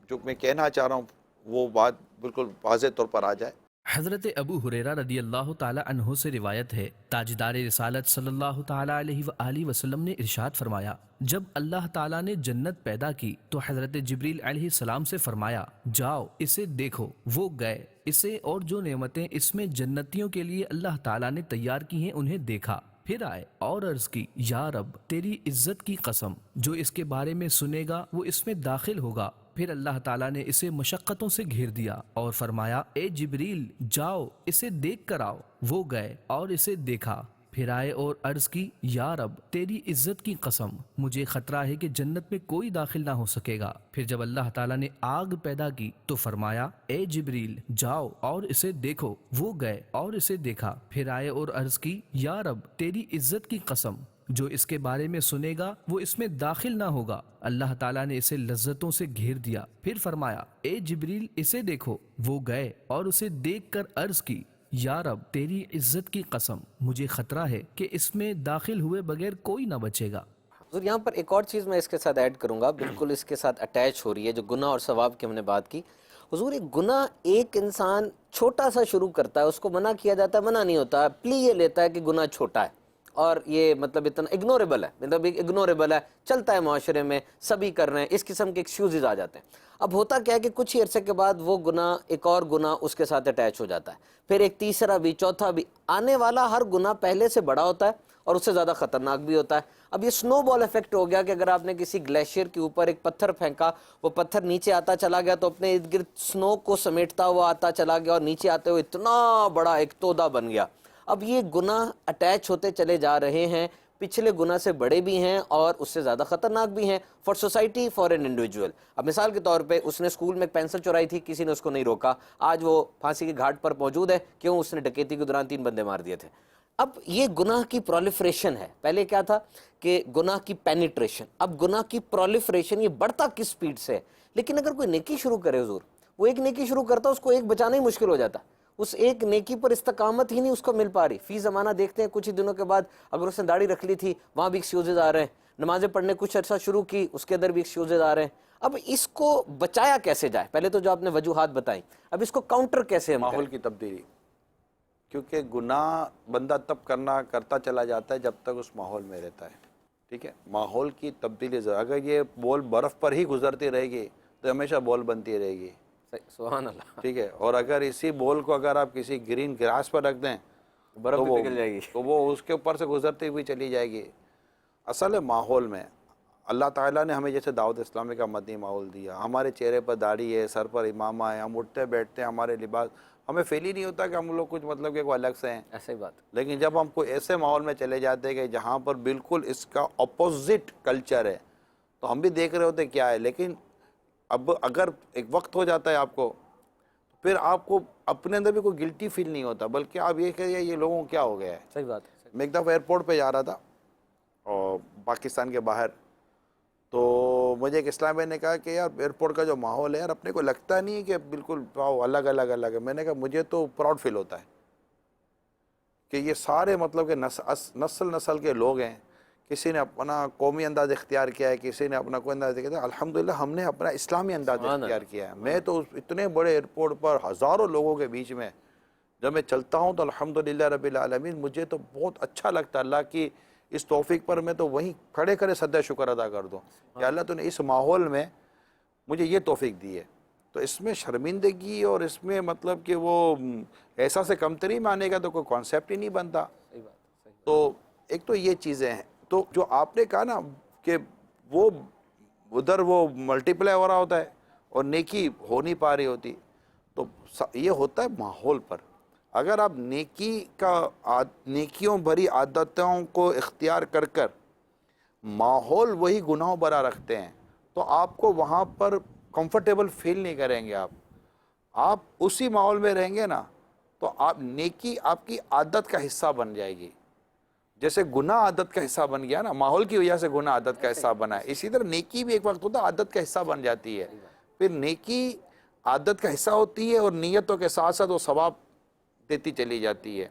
جو میں کہنا چاہ رہا ہوں وہ بات بالکل واضح طور پر آ جائے۔ حضرت ابو ہریرہ رضی اللہ تعالی عنہ سے روایت ہے، تاجدار رسالت صلی اللہ تعالی علیہ وآلہ وسلم نے ارشاد فرمایا، جب اللہ تعالیٰ نے جنت پیدا کی تو حضرت جبریل علیہ السلام سے فرمایا، جاؤ اسے دیکھو۔ وہ گئے، اسے اور جو نعمتیں اس میں جنتیوں کے لیے اللہ تعالیٰ نے تیار کی ہیں انہیں دیکھا، پھر آئے اور عرض کی، یا رب تیری عزت کی قسم، جو اس کے بارے میں سنے گا وہ اس میں داخل ہوگا۔ پھر اللہ تعالیٰ نے اسے مشقتوں سے گھیر دیا اور فرمایا، اے جبریل جاؤ اسے دیکھ کر آؤ۔ وہ گئے اور اسے دیکھا، پھر آئے اور عرض کی، یا رب تیری عزت کی قسم، مجھے خطرہ ہے کہ جنت میں کوئی داخل نہ ہو سکے گا۔ پھر جب اللہ تعالیٰ نے آگ پیدا کی تو فرمایا، اے جبریل جاؤ اور اسے دیکھو۔ وہ گئے اور اسے دیکھا، پھر آئے اور عرض کی، یا رب تیری عزت کی قسم، جو اس کے بارے میں سنے گا وہ اس میں داخل نہ ہوگا۔ اللہ تعالیٰ نے اسے لذتوں سے گھیر دیا، پھر فرمایا، اے جبریل اسے دیکھو۔ وہ گئے اور اسے دیکھ کر عرض کی، یا رب تیری عزت کی قسم، مجھے خطرہ ہے کہ اس میں داخل ہوئے بغیر کوئی نہ بچے گا۔ حضور یہاں پر ایک اور چیز میں اس کے ساتھ ایڈ کروں گا، بالکل اس کے ساتھ اٹیچ ہو رہی ہے، جو گناہ اور ثواب کی ہم نے بات کی۔ حضور ایک گناہ ایک انسان چھوٹا سا شروع کرتا ہے، اس کو منع کیا جاتا ہے، منع نہیں ہوتا، پلی یہ لیتا ہے کہ گناہ چھوٹا ہے، اور یہ مطلب اتنا اگنوریبل ہے، مطلب اگنوریبل ہے، چلتا ہے معاشرے میں، سبھی کر رہے ہیں، اس قسم کے ایکسکیوزز آ جاتے ہیں۔ اب ہوتا کیا ہے کہ کچھ ہی عرصے کے بعد وہ گناہ، ایک اور گناہ اس کے ساتھ اٹیچ ہو جاتا ہے، پھر ایک تیسرا بھی، چوتھا بھی، آنے والا ہر گناہ پہلے سے بڑا ہوتا ہے اور اس سے زیادہ خطرناک بھی ہوتا ہے۔ اب یہ سنو بال ایفیکٹ ہو گیا کہ اگر آپ نے کسی گلیشیئر کے اوپر ایک پتھر پھینکا، وہ پتھر نیچے آتا چلا گیا تو اپنے ارد گرد سنو کو سمیٹتا ہوا آتا چلا گیا اور نیچے آتے ہوئے اتنا بڑا ایک تودہ بن گیا۔ اب یہ گناہ اٹیچ ہوتے چلے جا رہے ہیں، پچھلے گناہ سے بڑے بھی ہیں اور اس سے زیادہ خطرناک بھی ہیں for society, for an individual. اب مثال کے طور پہ اس نے اسکول میں ایک پینسل چورائی تھی، کسی نے اس کو نہیں روکا، آج وہ پھانسی کے گھاٹ پر موجود ہے، کیوں؟ اس نے ڈکیتی کے دوران 3 بندے مار دیے تھے۔ اب یہ گناہ کی پرولیفریشن ہے، پہلے کیا تھا کہ گناہ کی پینیٹریشن، اب گناہ کی پرولیفریشن، یہ بڑھتا کس سپیڈ سے ہے۔ لیکن اگر کوئی نیکی شروع کرے حضور، وہ ایک نیکی شروع کرتا ہے، اس کو ایک بچانا ہی مشکل ہو جاتا، اس ایک نیکی پر استقامت ہی نہیں اس کو مل پا رہی۔ فی زمانہ دیکھتے ہیں کچھ ہی دنوں کے بعد اگر اس نے داڑھی رکھ لی تھی، وہاں بھی ایکسکیوزز آ رہے ہیں، نمازیں پڑھنے کچھ عرصہ شروع کی، اس کے اندر بھی ایکسکیوزز آ رہے ہیں۔ اب اس کو بچایا کیسے جائے؟ پہلے تو جو آپ نے وجوہات بتائیں، اب اس کو کاؤنٹر کیسے ہم کریں؟ ماحول کی تبدیلی، کیونکہ گناہ بندہ تب کرتا چلا جاتا ہے جب تک اس ماحول میں رہتا ہے، ٹھیک ہے؟ ماحول کی تبدیلی اگر یہ بال برف پر ہی گزرتی رہے گی تو ہمیشہ بال بنتی رہے گی، سبحان اللہ، ٹھیک ہے؟ اور اگر اسی بال کو اگر آپ کسی گرین گراس پر رکھ دیں برف بھی پگھل جائے گی۔ تو وہ اس کے اوپر سے گزرتی ہوئی چلی جائے گی۔ اصل ماحول میں اللہ تعالیٰ نے ہمیں جیسے دعوت اسلامی کا مدنی ماحول دیا، ہمارے چہرے پر داڑھی ہے، سر پر امامہ ہے، ہم اٹھتے بیٹھتے ہیں، ہمارے لباس، ہمیں فیل ہی نہیں ہوتا کہ ہم لوگ کچھ مطلب کہ کوئی الگ سے ہیں، ایسا ہی بات۔ لیکن جب ہم کوئی ایسے ماحول میں چلے جاتے ہیں کہ جہاں پر بالکل اس کا اپوزٹ کلچر ہے تو ہم بھی دیکھ رہے ہوتے کیا ہے، لیکن اب اگر ایک وقت ہو جاتا ہے آپ کو، پھر آپ کو اپنے اندر بھی کوئی گلٹی فیل نہیں ہوتا، بلکہ آپ یہ کہیے یہ لوگوں کو کیا ہو گیا ہے۔ صحیح بات ہے۔ میں ایک دفعہ ایئرپورٹ پہ جا رہا تھا اور پاکستان کے باہر، تو مجھے ایک اسلام بھائی نے کہا کہ یار ایئرپورٹ کا جو ماحول ہے یار اپنے کو لگتا نہیں کہ بالکل الگ الگ ہے۔ میں نے کہا مجھے تو پراؤڈ فیل ہوتا ہے کہ یہ سارے مطلب کہ نسل کے لوگ ہیں، کسی نے اپنا قومی انداز اختیار کیا ہے، کسی نے اپنا کوئی انداز اختیار کیا ہے، الحمدللہ ہم نے اپنا اسلامی انداز اختیار کیا ہے۔ میں تو اتنے بڑے ایئرپورٹ پر ہزاروں لوگوں کے بیچ میں جب میں چلتا ہوں تو الحمدللہ رب العالمین مجھے تو بہت اچھا لگتا ہے، اللہ کی اس توفیق پر میں تو وہیں کھڑے سجدہ شکر ادا کر دوں کہ اللہ تو نے اس ماحول میں مجھے یہ توفیق دی ہے۔ تو اس میں شرمندگی اور اس میں مطلب کہ وہ احساس کمتری میں آنے کا تو کوئی کانسیپٹ ہی نہیں بنتا۔ تو ایک تو یہ چیزیں ہیں، تو جو آپ نے کہا نا کہ وہ ادھر وہ ملٹیپلائی ہو رہا ہوتا ہے اور نیکی ہو نہیں پا رہی ہوتی، تو یہ ہوتا ہے ماحول پر۔ اگر آپ نیکیوں بھری عادتوں کو اختیار کر ماحول وہی گناہوں بھرا رکھتے ہیں تو آپ کو وہاں پر کمفرٹیبل فیل نہیں کریں گے۔ آپ اسی ماحول میں رہیں گے نا تو آپ نیکی آپ کی عادت کا حصہ بن جائے گی، جیسے گناہ عادت کا حصہ بن گیا نا، ماحول کی وجہ سے گناہ عادت کا حصہ بنا ہے، اسی طرح نیکی بھی ایک وقت ہوتا ہے عادت کا حصہ بن جاتی ہے، پھر نیکی عادت کا حصہ ہوتی ہے اور نیتوں کے ساتھ ساتھ وہ ثواب دیتی چلی جاتی ہے۔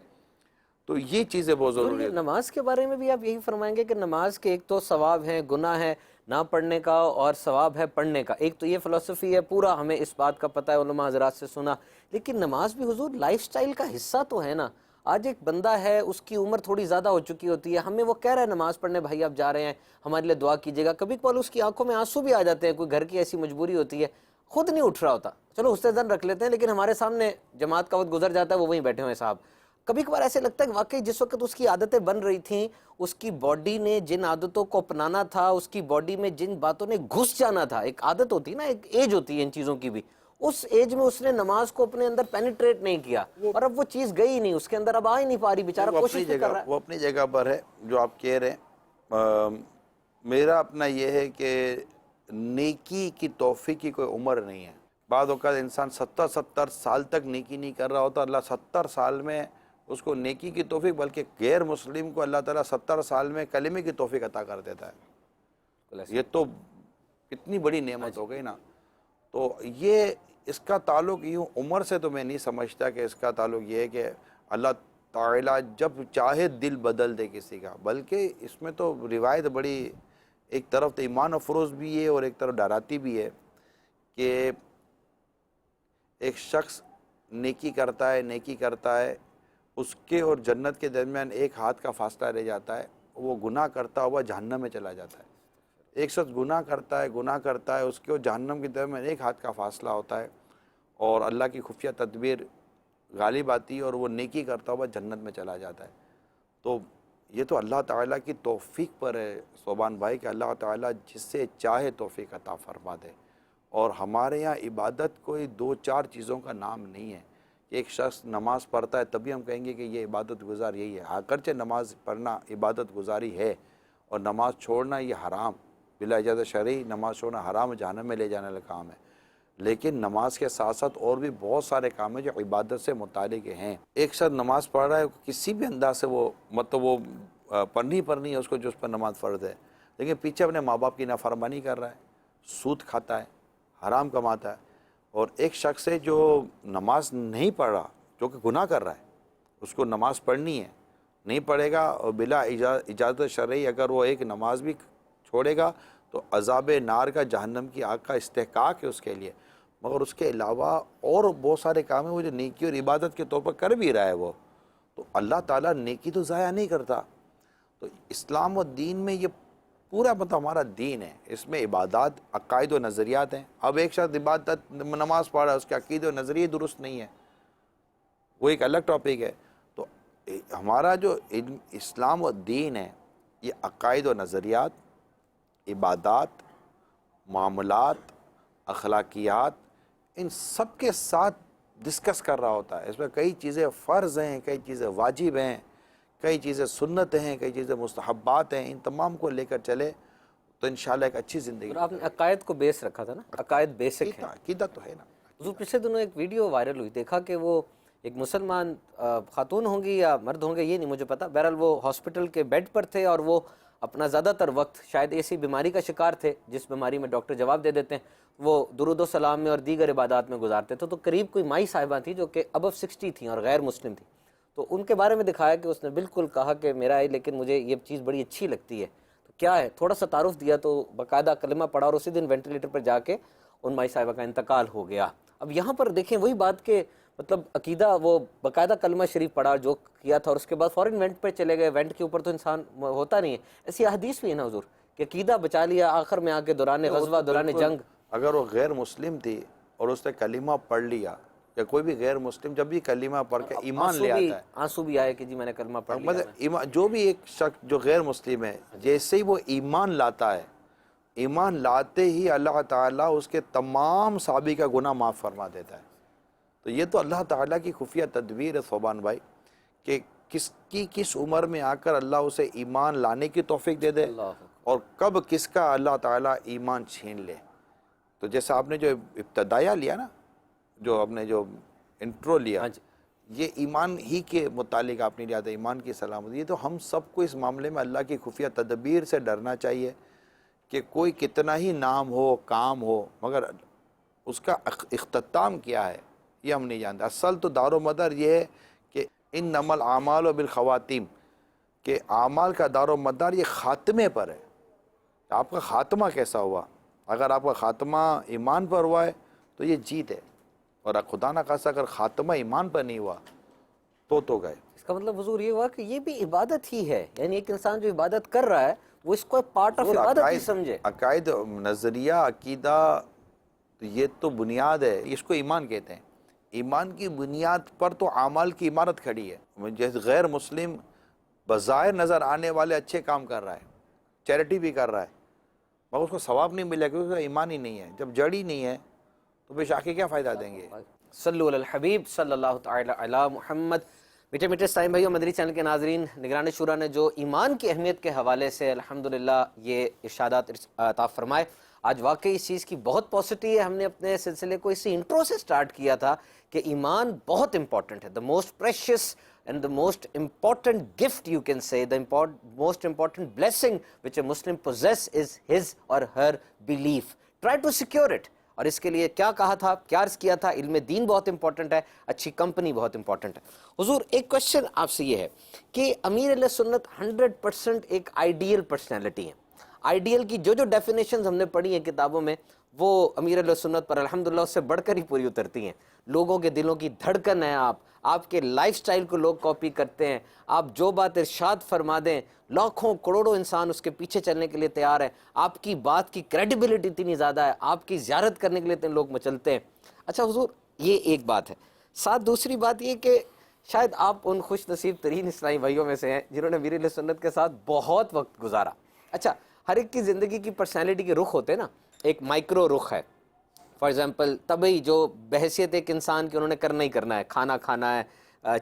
تو یہ چیزیں بہت ضروری ہے۔ نماز کے بارے میں بھی آپ یہی فرمائیں گے کہ نماز کے ایک تو ثواب ہے، گناہ ہے نہ پڑھنے کا اور ثواب ہے پڑھنے کا، ایک تو یہ فلسفی ہے، پورا ہمیں اس بات کا پتہ ہے، علماء حضرات سے سنا، لیکن نماز بھی حضور لائف سٹائل کا حصہ تو ہے نا۔ آج ایک بندہ ہے، اس کی عمر تھوڑی زیادہ ہو چکی ہوتی ہے، ہمیں وہ کہہ رہا ہے نماز پڑھنے بھائی آپ جا رہے ہیں ہمارے لیے دعا کیجیے گا، کبھی کبھار اس کی آنکھوں میں آنسو بھی آ جاتے ہیں، کوئی گھر کی ایسی مجبوری ہوتی ہے، خود نہیں اٹھ رہا ہوتا، چلو حسن ظن رکھ لیتے ہیں، لیکن ہمارے سامنے جماعت کا وقت گزر جاتا ہے، وہ وہیں بیٹھے ہوئے صاحب۔ کبھی کبھار ایسے لگتا ہے کہ واقعی جس وقت اس کی عادتیں بن رہی تھیں، اس کی باڈی نے جن عادتوں کو اپنانا تھا، اس کی باڈی میں جن باتوں نے گھس جانا تھا، ایک عادت ہوتی ہے نا، ایک ایج ہوتی ہے ان چیزوں کی بھی، اس ایج میں اس نے نماز کو اپنے اندر پینیٹریٹ نہیں کیا اور اب وہ چیز گئی نہیں، اس کے اندر اب آ ہی نہیں پا رہی، بیچارہ کوشش بھی کر رہا ہے۔ وہ اپنی جگہ پر ہے جو آپ کہہ رہے ہیں۔ میرا اپنا یہ ہے کہ نیکی کی توفیق کی کوئی عمر نہیں ہے۔ بعض اوقات انسان 70 سال تک نیکی نہیں کر رہا ہوتا، اللہ 70 سال میں اس کو نیکی کی توفیق، بلکہ غیر مسلم کو اللہ تعالیٰ 70 سال میں کلمے کی توفیق عطا کر دیتا ہے۔ یہ تو کتنی بڑی نعمت ہو گئی نا۔ تو یہ اس کا تعلق یوں عمر سے تو میں نہیں سمجھتا کہ اس کا تعلق یہ ہے کہ اللہ تعالیٰ جب چاہے دل بدل دے کسی کا، بلکہ اس میں تو روایت بڑی ایک طرف تو ایمان افروز بھی ہے اور ایک طرف ڈراتی بھی ہے کہ ایک شخص نیکی کرتا ہے اس کے اور جنت کے درمیان ایک ہاتھ کا فاصلہ رہ جاتا ہے، وہ گناہ کرتا ہوا جہنم میں چلا جاتا ہے۔ ایک شخص گناہ کرتا ہے، اس کے اور جہنم کے درمیان ایک ہاتھ کا فاصلہ ہوتا ہے، اور اللہ کی خفیہ تدبیر غالب آتی ہے اور وہ نیکی کرتا ہوا جنت میں چلا جاتا ہے۔ تو یہ تو اللہ تعالیٰ کی توفیق پر ہے صوبان بھائی، کہ اللہ تعالیٰ جس سے چاہے توفیق عطا فرما دے۔ اور ہمارے یہاں عبادت کوئی دو چار چیزوں کا نام نہیں ہے کہ ایک شخص نماز پڑھتا ہے تبھی ہم کہیں گے کہ یہ عبادت گزار یہی ہے۔ اگرچہ نماز پڑھنا عبادت گزاری ہے، اور نماز چھوڑنا یہ حرام، بلا اجازت شرعی نماز چھوڑنا حرام جہنم میں لے جانے والا کام ہے، لیکن نماز کے ساتھ ساتھ اور بھی بہت سارے کام ہیں جو عبادت سے متعلق ہیں۔ ایک شخص نماز پڑھ رہا ہے کسی بھی انداز سے، وہ مطلب وہ پڑھنی ہے اس کو جو اس پر نماز فرض ہے، لیکن پیچھے اپنے ماں باپ کی نافرمانی کر رہا ہے، سود کھاتا ہے، حرام کماتا ہے۔ اور ایک شخص ہے جو نماز نہیں پڑھ رہا، جو کہ گناہ کر رہا ہے، اس کو نماز پڑھنی ہے، نہیں پڑھے گا، اور بلا اجازت شرعی اگر وہ ایک نماز بھی چھوڑے گا تو عذاب نار کا، جہنم کی آگ کا استحقاق ہے اس کے لیے۔ مگر اس کے علاوہ اور بہت سارے کام ہیں وہ جو نیکی اور عبادت کے طور پر کر بھی رہا ہے وہ، تو اللہ تعالیٰ نیکی تو ضائع نہیں کرتا۔ تو اسلام و دین میں یہ پورا مطلب ہمارا دین ہے، اس میں عبادات، عقائد و نظریات ہیں۔ اب ایک شخص عبادت نماز پڑھ رہا ہے، اس کے عقیدے و نظریے درست نہیں ہے، وہ ایک الگ ٹاپک ہے۔ تو ہمارا جو اسلام و دین ہے یہ عقائد و نظریات، عبادات، معاملات، اخلاقیات، ان سب کے ساتھ ڈسکس کر رہا ہوتا ہے۔ اس میں کئی چیزیں فرض ہیں، کئی چیزیں واجب ہیں، کئی چیزیں سنت ہیں، کئی چیزیں مستحبات ہیں۔ ان تمام کو لے کر چلے تو انشاءاللہ ایک اچھی زندگی۔ اور آپ نے عقائد کو بیس رکھا تھا نا، عقائد بیسک ہیں۔ عقیدہ تو ہے نا۔ حضور پچھلے دنوں ایک ویڈیو وائرل ہوئی، دیکھا کہ وہ ایک مسلمان خاتون ہوں گی یا مرد ہوں گے یہ نہیں مجھے پتا، بہرحال وہ ہاسپٹل کے بیڈ پر تھے اور وہ اپنا زیادہ تر وقت شاید ایسی بیماری کا شکار تھے جس بیماری میں ڈاکٹر جواب دے دیتے ہیں، وہ درود و سلام میں اور دیگر عبادات میں گزارتے تھے۔ تو قریب کوئی مائی صاحبہ تھی جو کہ ابو 60 تھیں اور غیر مسلم تھیں، تو ان کے بارے میں دکھایا کہ اس نے بالکل کہا کہ میرا ہے لیکن مجھے یہ چیز بڑی اچھی لگتی ہے، تو کیا ہے، تھوڑا سا تعارف دیا تو باقاعدہ کلمہ پڑھا اور اسی دن وینٹیلیٹر پر جا کے ان مائی صاحبہ کا انتقال ہو گیا۔ اب یہاں پر دیکھیں وہی بات کہ مطلب عقیدہ، وہ باقاعدہ کلمہ شریف پڑھا جو کیا تھا اور اس کے بعد فوراً وینٹ پہ چلے گئے، وینٹ کے اوپر تو انسان ہوتا نہیں ہے۔ ایسی احادیث بھی ہے نا حضور کہ عقیدہ بچا لیا، آخر میں آ کے دوران غزوہ، دوران جنگ، اگر وہ غیر مسلم تھی اور اس نے کلمہ پڑھ لیا، یا کوئی بھی غیر مسلم جب بھی کلمہ پڑھ کے ایمان لے آتا ہے، آنسو بھی آئے کہ جی میں نے کلمہ پڑھ لیا، مطلب جو بھی ایک شخص جو غیر مسلم ہے جیسے ہی وہ ایمان لاتا ہے، ایمان لاتے ہی اللہ تعالیٰ اس کے تمام سابقہ کا گناہ معاف فرما دیتا ہے۔ تو یہ تو اللہ تعالیٰ کی خفیہ تدبیر ہے صوبان بھائی، کہ کس عمر میں آ کر اللہ اسے ایمان لانے کی توفیق دے دے اور کب کس کا اللہ تعالیٰ ایمان چھین لے۔ تو جیسا آپ نے جو ابتدائیہ لیا نا، جو آپ نے جو انٹرو لیا، یہ ایمان ہی کے متعلق آپ نے لیا تھا، ایمان کی سلامتی۔ تو ہم سب کو اس معاملے میں اللہ کی خفیہ تدبیر سے ڈرنا چاہیے کہ کوئی کتنا ہی نام ہو، کام ہو، مگر اس کا اختتام کیا ہے یہ ہم نہیں جانتے۔ اصل تو دار و مدار یہ ہے کہ انما الاعمال بالخواتیم، کہ اعمال کا دار و مدار یہ خاتمے پر ہے، آپ کا خاتمہ کیسا ہوا۔ اگر آپ کا خاتمہ ایمان پر ہوا ہے تو یہ جیت ہے، اور خدا نہ خاصہ اگر خاتمہ ایمان پر نہیں ہوا تو گئے۔ اس کا مطلب حضور یہ ہوا کہ یہ بھی عبادت ہی ہے، یعنی ایک انسان جو عبادت کر رہا ہے وہ اس کو پارٹ آف عبادت ہی سمجھے۔ عقائد، نظریہ، عقیدہ، یہ تو بنیاد ہے، اس کو ایمان کہتے ہیں۔ ایمان کی بنیاد پر تو اعمال کی عمارت کھڑی ہے۔ جیسے غیر مسلم بظاہر نظر آنے والے اچھے کام کر رہا ہے، چیریٹی بھی کر رہا ہے، مگر اس کو ثواب نہیں ملے کیونکہ اس کا ایمان ہی نہیں ہے۔ جب جڑ ہی نہیں ہے تو پھر شاخیں کیا فائدہ دیں گے۔ صلو علی الحبیب صلی اللہ تعالی علی محمد۔ میٹھے میٹھے اسلام بھائیو، مدنی چینل کے ناظرین، نگران شورا نے جو ایمان کی اہمیت کے حوالے سے الحمدللہ یہ ارشادات عطا فرمائے، آج واقعی اس چیز کی بہت پاسٹی ہے۔ ہم نے اپنے سلسلے کو اسی انٹرو سے سٹارٹ کیا تھا کہ ایمان بہت امپورٹنٹ ہے، the most precious and the most important gift you can say, the most important blessing which a Muslim possess is his or her belief. Try to secure it. اور اس کے لیے کیا کہا تھا، کیا عرض کیا تھا، علم دین بہت امپورٹنٹ ہے، اچھی کمپنی بہت امپورٹنٹ ہے۔ حضور ایک کوشچن آپ سے یہ ہے کہ امیر علیہ سنت 100% ایک آئیڈیل پرسنالٹی ہے۔ آئیڈیل کی جو ڈیفینیشنز ہم نے پڑھی ہیں کتابوں میں وہ امیر علیہ سنت پر الحمدللہ اس سے بڑھ کر ہی پوری اترتی ہیں۔ لوگوں کے دلوں کی دھڑکن ہیں آپ کے لائف سٹائل کو لوگ کاپی کرتے ہیں، آپ جو بات ارشاد فرما دیں لاکھوں کروڑوں انسان اس کے پیچھے چلنے کے لیے تیار ہے، آپ کی بات کی کریڈیبلٹی اتنی زیادہ ہے، آپ کی زیارت کرنے کے لیے اتنے لوگ مچلتے ہیں۔ اچھا حضور، یہ ایک بات ہے، ساتھ دوسری بات یہ کہ شاید آپ ان خوش نصیب ترین اسلامی بھائیوں میں سے ہیں جنہوں نے امیر اہل سنت کے ساتھ بہت وقت گزارا۔ اچھا، ہر ایک کی زندگی کی پرسنالٹی کے رخ ہوتے ہیں نا، ایک مائکرو رخ ہے، فار ایگزامپل طبعی جو بحیثیت ایک انسان کی انہوں نے کرنا ہی کرنا ہے، کھانا کھانا ہے،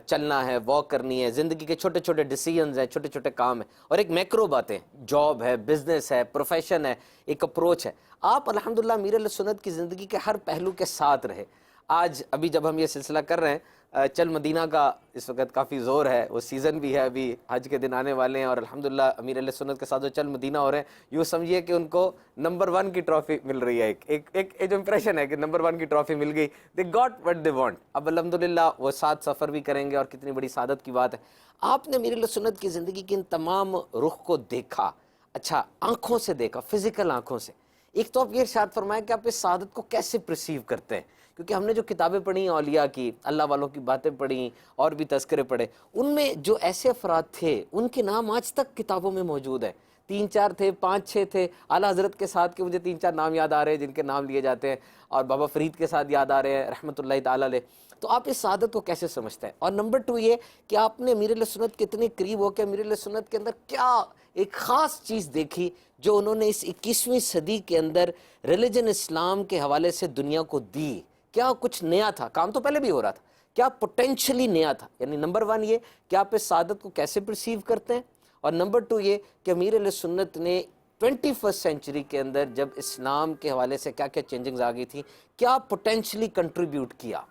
چلنا ہے، واک کرنی ہے، زندگی کے چھوٹے چھوٹے ڈیسیژنز ہیں، چھوٹے چھوٹے کام ہیں، اور ایک میکرو باتیں، جاب ہے، بزنس ہے، پروفیشن ہے، ایک اپروچ ہے۔ آپ الحمدللہ امیر اہل سنت کی زندگی کے ہر پہلو کے ساتھ رہے۔ آج ابھی جب ہم یہ سلسلہ کر رہے ہیں، چل مدینہ کا اس وقت کافی زور ہے، وہ سیزن بھی ہے، ابھی حج کے دن آنے والے ہیں، اور الحمدللہ امیر اہل سنت کے ساتھ جو چل مدینہ ہو رہے ہیں، یوں سمجھیے کہ ان کو نمبر 1 کی ٹرافی مل رہی ہے، ایک جو امپریشن ہے کہ نمبر 1 کی ٹرافی مل گئی، they got what they want. اب الحمدللہ وہ ساتھ سفر بھی کریں گے، اور کتنی بڑی سعادت کی بات ہے۔ آپ نے امیر اہل سنت کی زندگی کے ان تمام رخ کو دیکھا، اچھا آنکھوں سے دیکھا، فزیکل آنکھوں سے۔ ایک تو آپ یہ ارشاد فرمایا کہ آپ اس سعادت کو کیسے پرسیو کرتے ہیں، کیونکہ ہم نے جو کتابیں پڑھی ہیں اولیاء کی، اللہ والوں کی باتیں پڑھی اور بھی تذکرے پڑھے، ان میں جو ایسے افراد تھے ان کے نام آج تک کتابوں میں موجود ہیں، 3-4 تھے، 5-6 تھے، اعلیٰ حضرت کے ساتھ کے مجھے 3-4 نام یاد آ رہے ہیں جن کے نام لیے جاتے ہیں، اور بابا فرید کے ساتھ یاد آ رہے ہیں رحمۃ اللہ تعالیٰ علیہ۔ تو آپ اس سعادت کو کیسے سمجھتے ہیں؟ اور نمبر 2 یہ کہ آپ نے امیر اہل سنت کے اتنے قریب ہو کے امیر اہل سنت کے اندر کیا ایک خاص چیز دیکھی جو انہوں نے اس 21ویں صدی کے اندر ریلیجن اسلام کے حوالے سے دنیا کو دی؟ کیا کچھ نیا تھا؟ کام تو پہلے بھی ہو رہا تھا، کیا پوٹینشلی نیا تھا؟ یعنی نمبر 1 یہ کہ آپ اس سعادت کو کیسے پرسیو کرتے ہیں، اور نمبر 2 یہ کہ امیر اہل سنت نے 21st سینچری کے اندر جب اسلام کے حوالے سے کیا کیا چینجنگز آ گئی تھی، کیا پوٹینشلی کنٹریبیوٹ کیا؟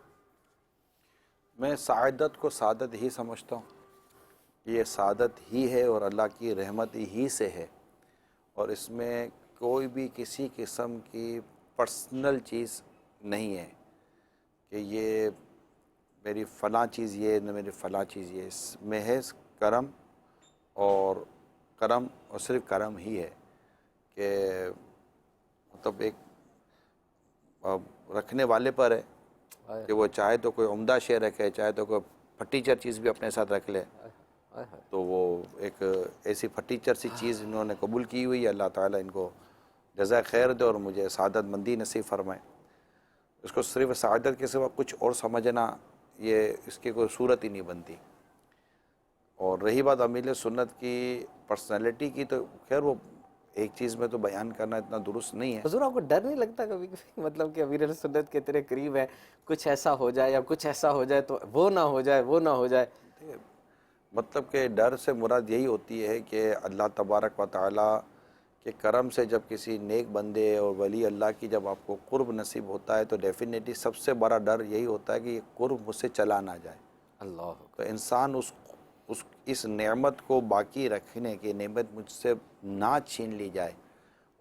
میں سعادت کو سعادت ہی سمجھتا ہوں، یہ سعادت ہی ہے اور اللہ کی رحمت ہی سے ہے، اور اس میں کوئی بھی کسی قسم کی پرسنل چیز نہیں ہے کہ یہ میری فلاں چیز یہ نہ میری فلاں چیز یہ، اس محض کرم اور صرف کرم ہی ہے کہ مطلب ایک رکھنے والے پر ہے کہ وہ چاہے تو کوئی عمدہ شے رکھے، چاہے تو کوئی پھٹیچر چیز بھی اپنے ساتھ رکھ لے، تو وہ ایک ایسی پھٹیچر سی چیز انہوں نے قبول کی ہوئی ہے۔ اللہ تعالیٰ ان کو جزائے خیر دے اور مجھے سعادت مندی نصیب فرمائے۔ اس کو صرف سعادت کے سوا کچھ اور سمجھنا، یہ اس کی کوئی صورت ہی نہیں بنتی۔ اور رہی بات امیر اہل سنت کی پرسنالٹی کی، تو خیر وہ ایک چیز میں تو بیان کرنا اتنا درست نہیں ہے۔ حضور آپ کو ڈر نہیں لگتا کبھی کبھی، مطلب کہ امیر اہل سنت کے تیرے قریب ہے، کچھ ایسا ہو جائے یا کچھ ایسا ہو جائے تو وہ نہ ہو جائے، وہ نہ ہو جائے؟ مطلب کہ ڈر سے مراد یہی ہوتی ہے کہ اللہ تبارک و تعالیٰ کے کرم سے جب کسی نیک بندے اور ولی اللہ کی جب آپ کو قرب نصیب ہوتا ہے تو ڈیفینیٹلی سب سے بڑا ڈر یہی ہوتا ہے کہ یہ قرب مجھ سے چلا نہ جائے۔ اللہ تو انسان اس نعمت کو باقی رکھنے کی، نعمت مجھ سے نہ چھین لی جائے،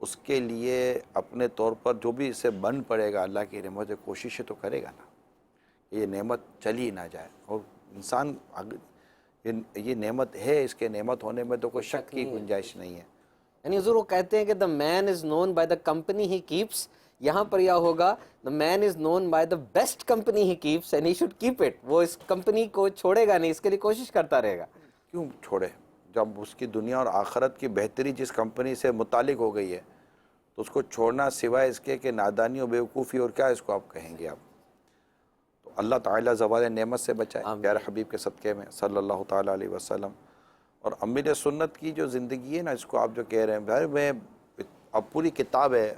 اس کے لیے اپنے طور پر جو بھی اسے بن پڑے گا اللہ کی رحمت سے کوششیں تو کرے گا نا، یہ نعمت چلی نہ جائے۔ اور انسان یہ نعمت ہے، اس کے نعمت ہونے میں تو کوئی شک کی گنجائش نہیں ہے۔ یعنی حضور وہ کہتے ہیں کہ the man is known by the company he keeps، یہاں پر یہ ہوگا the man is known by the best company he keeps and he should keep it، وہ اس کمپنی کو چھوڑے گا نہیں، اس کے لیے کوشش کرتا رہے گا۔ کیوں چھوڑے؟ جب اس کی دنیا اور آخرت کی بہتری جس کمپنی سے متعلق ہو گئی ہے تو اس کو چھوڑنا سوائے اس کے کہ نادانی و بیوقوفی اور کیا اس کو آپ کہیں گے آپ۔ تو اللہ تعالیٰ زوال نعمت سے بچائے پیارے حبیب کے صدقے میں صلی اللہ تعالیٰ علیہ وسلم۔ اور امیر سنت کی جو زندگی ہے نا، اس کو آپ جو کہہ رہے ہیں، بھائی میں اب پوری کتاب ہے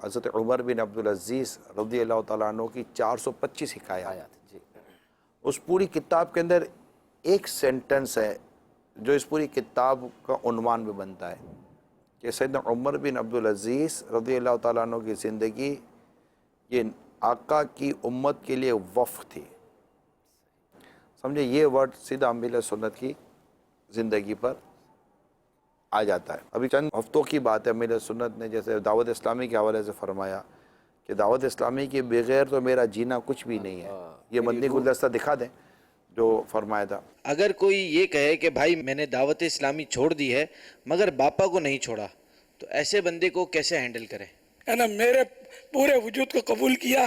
حضرت عمر بن عبدالعزیز رضی اللہ تعالیٰ عنہ کی 425 حکایات، اس پوری کتاب کے اندر ایک سینٹنس ہے جو اس پوری کتاب کا عنوان بھی بنتا ہے کہ سیدنا عمر بن عبدالعزیز رضی اللہ تعالیٰ عنہ کی زندگی یہ آقا کی امت کے لیے وقف تھی۔ سمجھے، یہ ورڈ سیدھا امیر سنت کی زندگی پر آ جاتا ہے۔ ابھی چند ہفتوں کی بات ہے، امیر سنت نے جیسے دعوت اسلامی کے حوالے سے فرمایا کہ دعوت اسلامی کے بغیر تو میرا جینا کچھ بھی نہیں ہے۔ یہ مدنی گلدستہ دکھا دیں جو فرمایا تھا۔ اگر کوئی یہ کہے کہ بھائی میں نے دعوت اسلامی چھوڑ دی ہے مگر باپا کو نہیں چھوڑا، تو ایسے بندے کو کیسے ہینڈل کریں؟ ہے نا، میرے پورے وجود کو قبول کیا،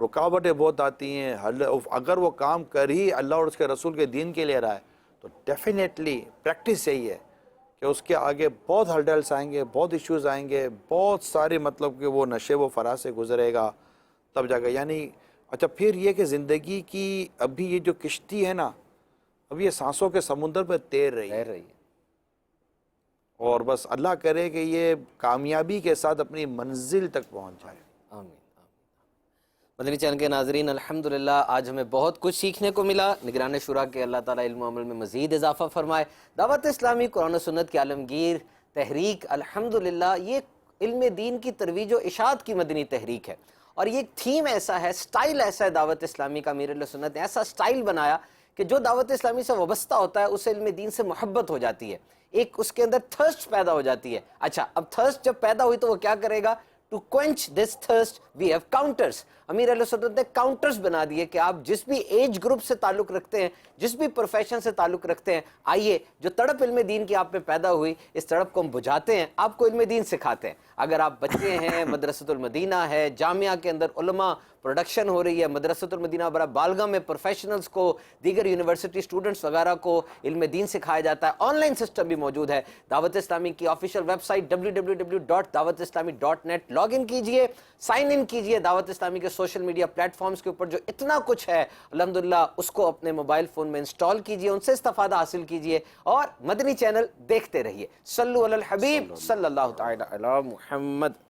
رکاوٹیں بہت آتی ہیں. اگر وہ کام کر ہی اللہ اور اس کے رسول کے دین کے لیے رہا ہے تو ڈیفینیٹلی پریکٹس یہی ہے کہ اس کے آگے بہت ہرڈلس آئیں گے, بہت ایشوز آئیں گے, بہت سارے مطلب کہ وہ نشے و فرا سے گزرے گا تب جا کے. یعنی اچھا پھر یہ کہ زندگی کی ابھی یہ جو کشتی ہے نا, اب یہ سانسوں کے سمندر پہ تیر رہی ہے, اور بس اللہ کرے کہ یہ کامیابی کے ساتھ اپنی منزل تک پہنچ جائے. آمین. مدنی چینل کے ناظرین, الحمدللہ آج ہمیں بہت کچھ سیکھنے کو ملا. نگران شورا کے اللہ تعالیٰ علم و عمل میں مزید اضافہ فرمائے. دعوت اسلامی قرآن و سنت کی عالمگیر تحریک الحمدللہ یہ علم دین کی ترویج و اشاعت کی مدنی تحریک ہے, اور یہ تھیم ایسا ہے, سٹائل ایسا ہے دعوت اسلامی کا. امیر اہل سنت نے ایسا سٹائل بنایا کہ جو دعوت اسلامی سے وابستہ ہوتا ہے اسے علم دین سے محبت ہو جاتی ہے, ایک اس کے اندر تھرسٹ پیدا ہو جاتی ہے. اچھا اب تھرسٹ جب پیدا ہوئی تو وہ کیا کرے گا؟ To quench this thirst, we have counters. امیر علیہ سنت نے کاؤنٹرز بنا دیے کہ آپ جس بھی ایج گروپ سے تعلق رکھتے ہیں, جس بھی پروفیشن سے تعلق رکھتے ہیں, آئیے جو تڑپ علم دین کی آپ میں پیدا ہوئی اس تڑپ کو ہم بجھاتے ہیں, آپ کو علم دین سکھاتے ہیں. اگر آپ بچے ہیں, مدرسۃ المدینہ ہے, جامعہ کے اندر علماء پروڈکشن ہو رہی ہے, مدرسۃ المدینہ برا بالغاں میں پروفیشنلز کو, دیگر یونیورسٹی اسٹوڈنٹس وغیرہ کو علم دین سکھایا جاتا ہے. آن لائن سسٹم بھی موجود ہے. دعوت اسلامی کی official website www.dawatislami.net log in کیجئے, سائن ان کیجئے. دعوت اسلامی کے سوشل میڈیا پلیٹ فارمز کے اوپر جو اتنا کچھ ہے الحمدللہ اس کو اپنے موبائل فون میں انسٹال کیجئے, ان سے استفادہ حاصل کیجئے, اور مدنی چینل دیکھتے رہیے. صلو علی الحبیب صلی اللہ تعالی علی محمد.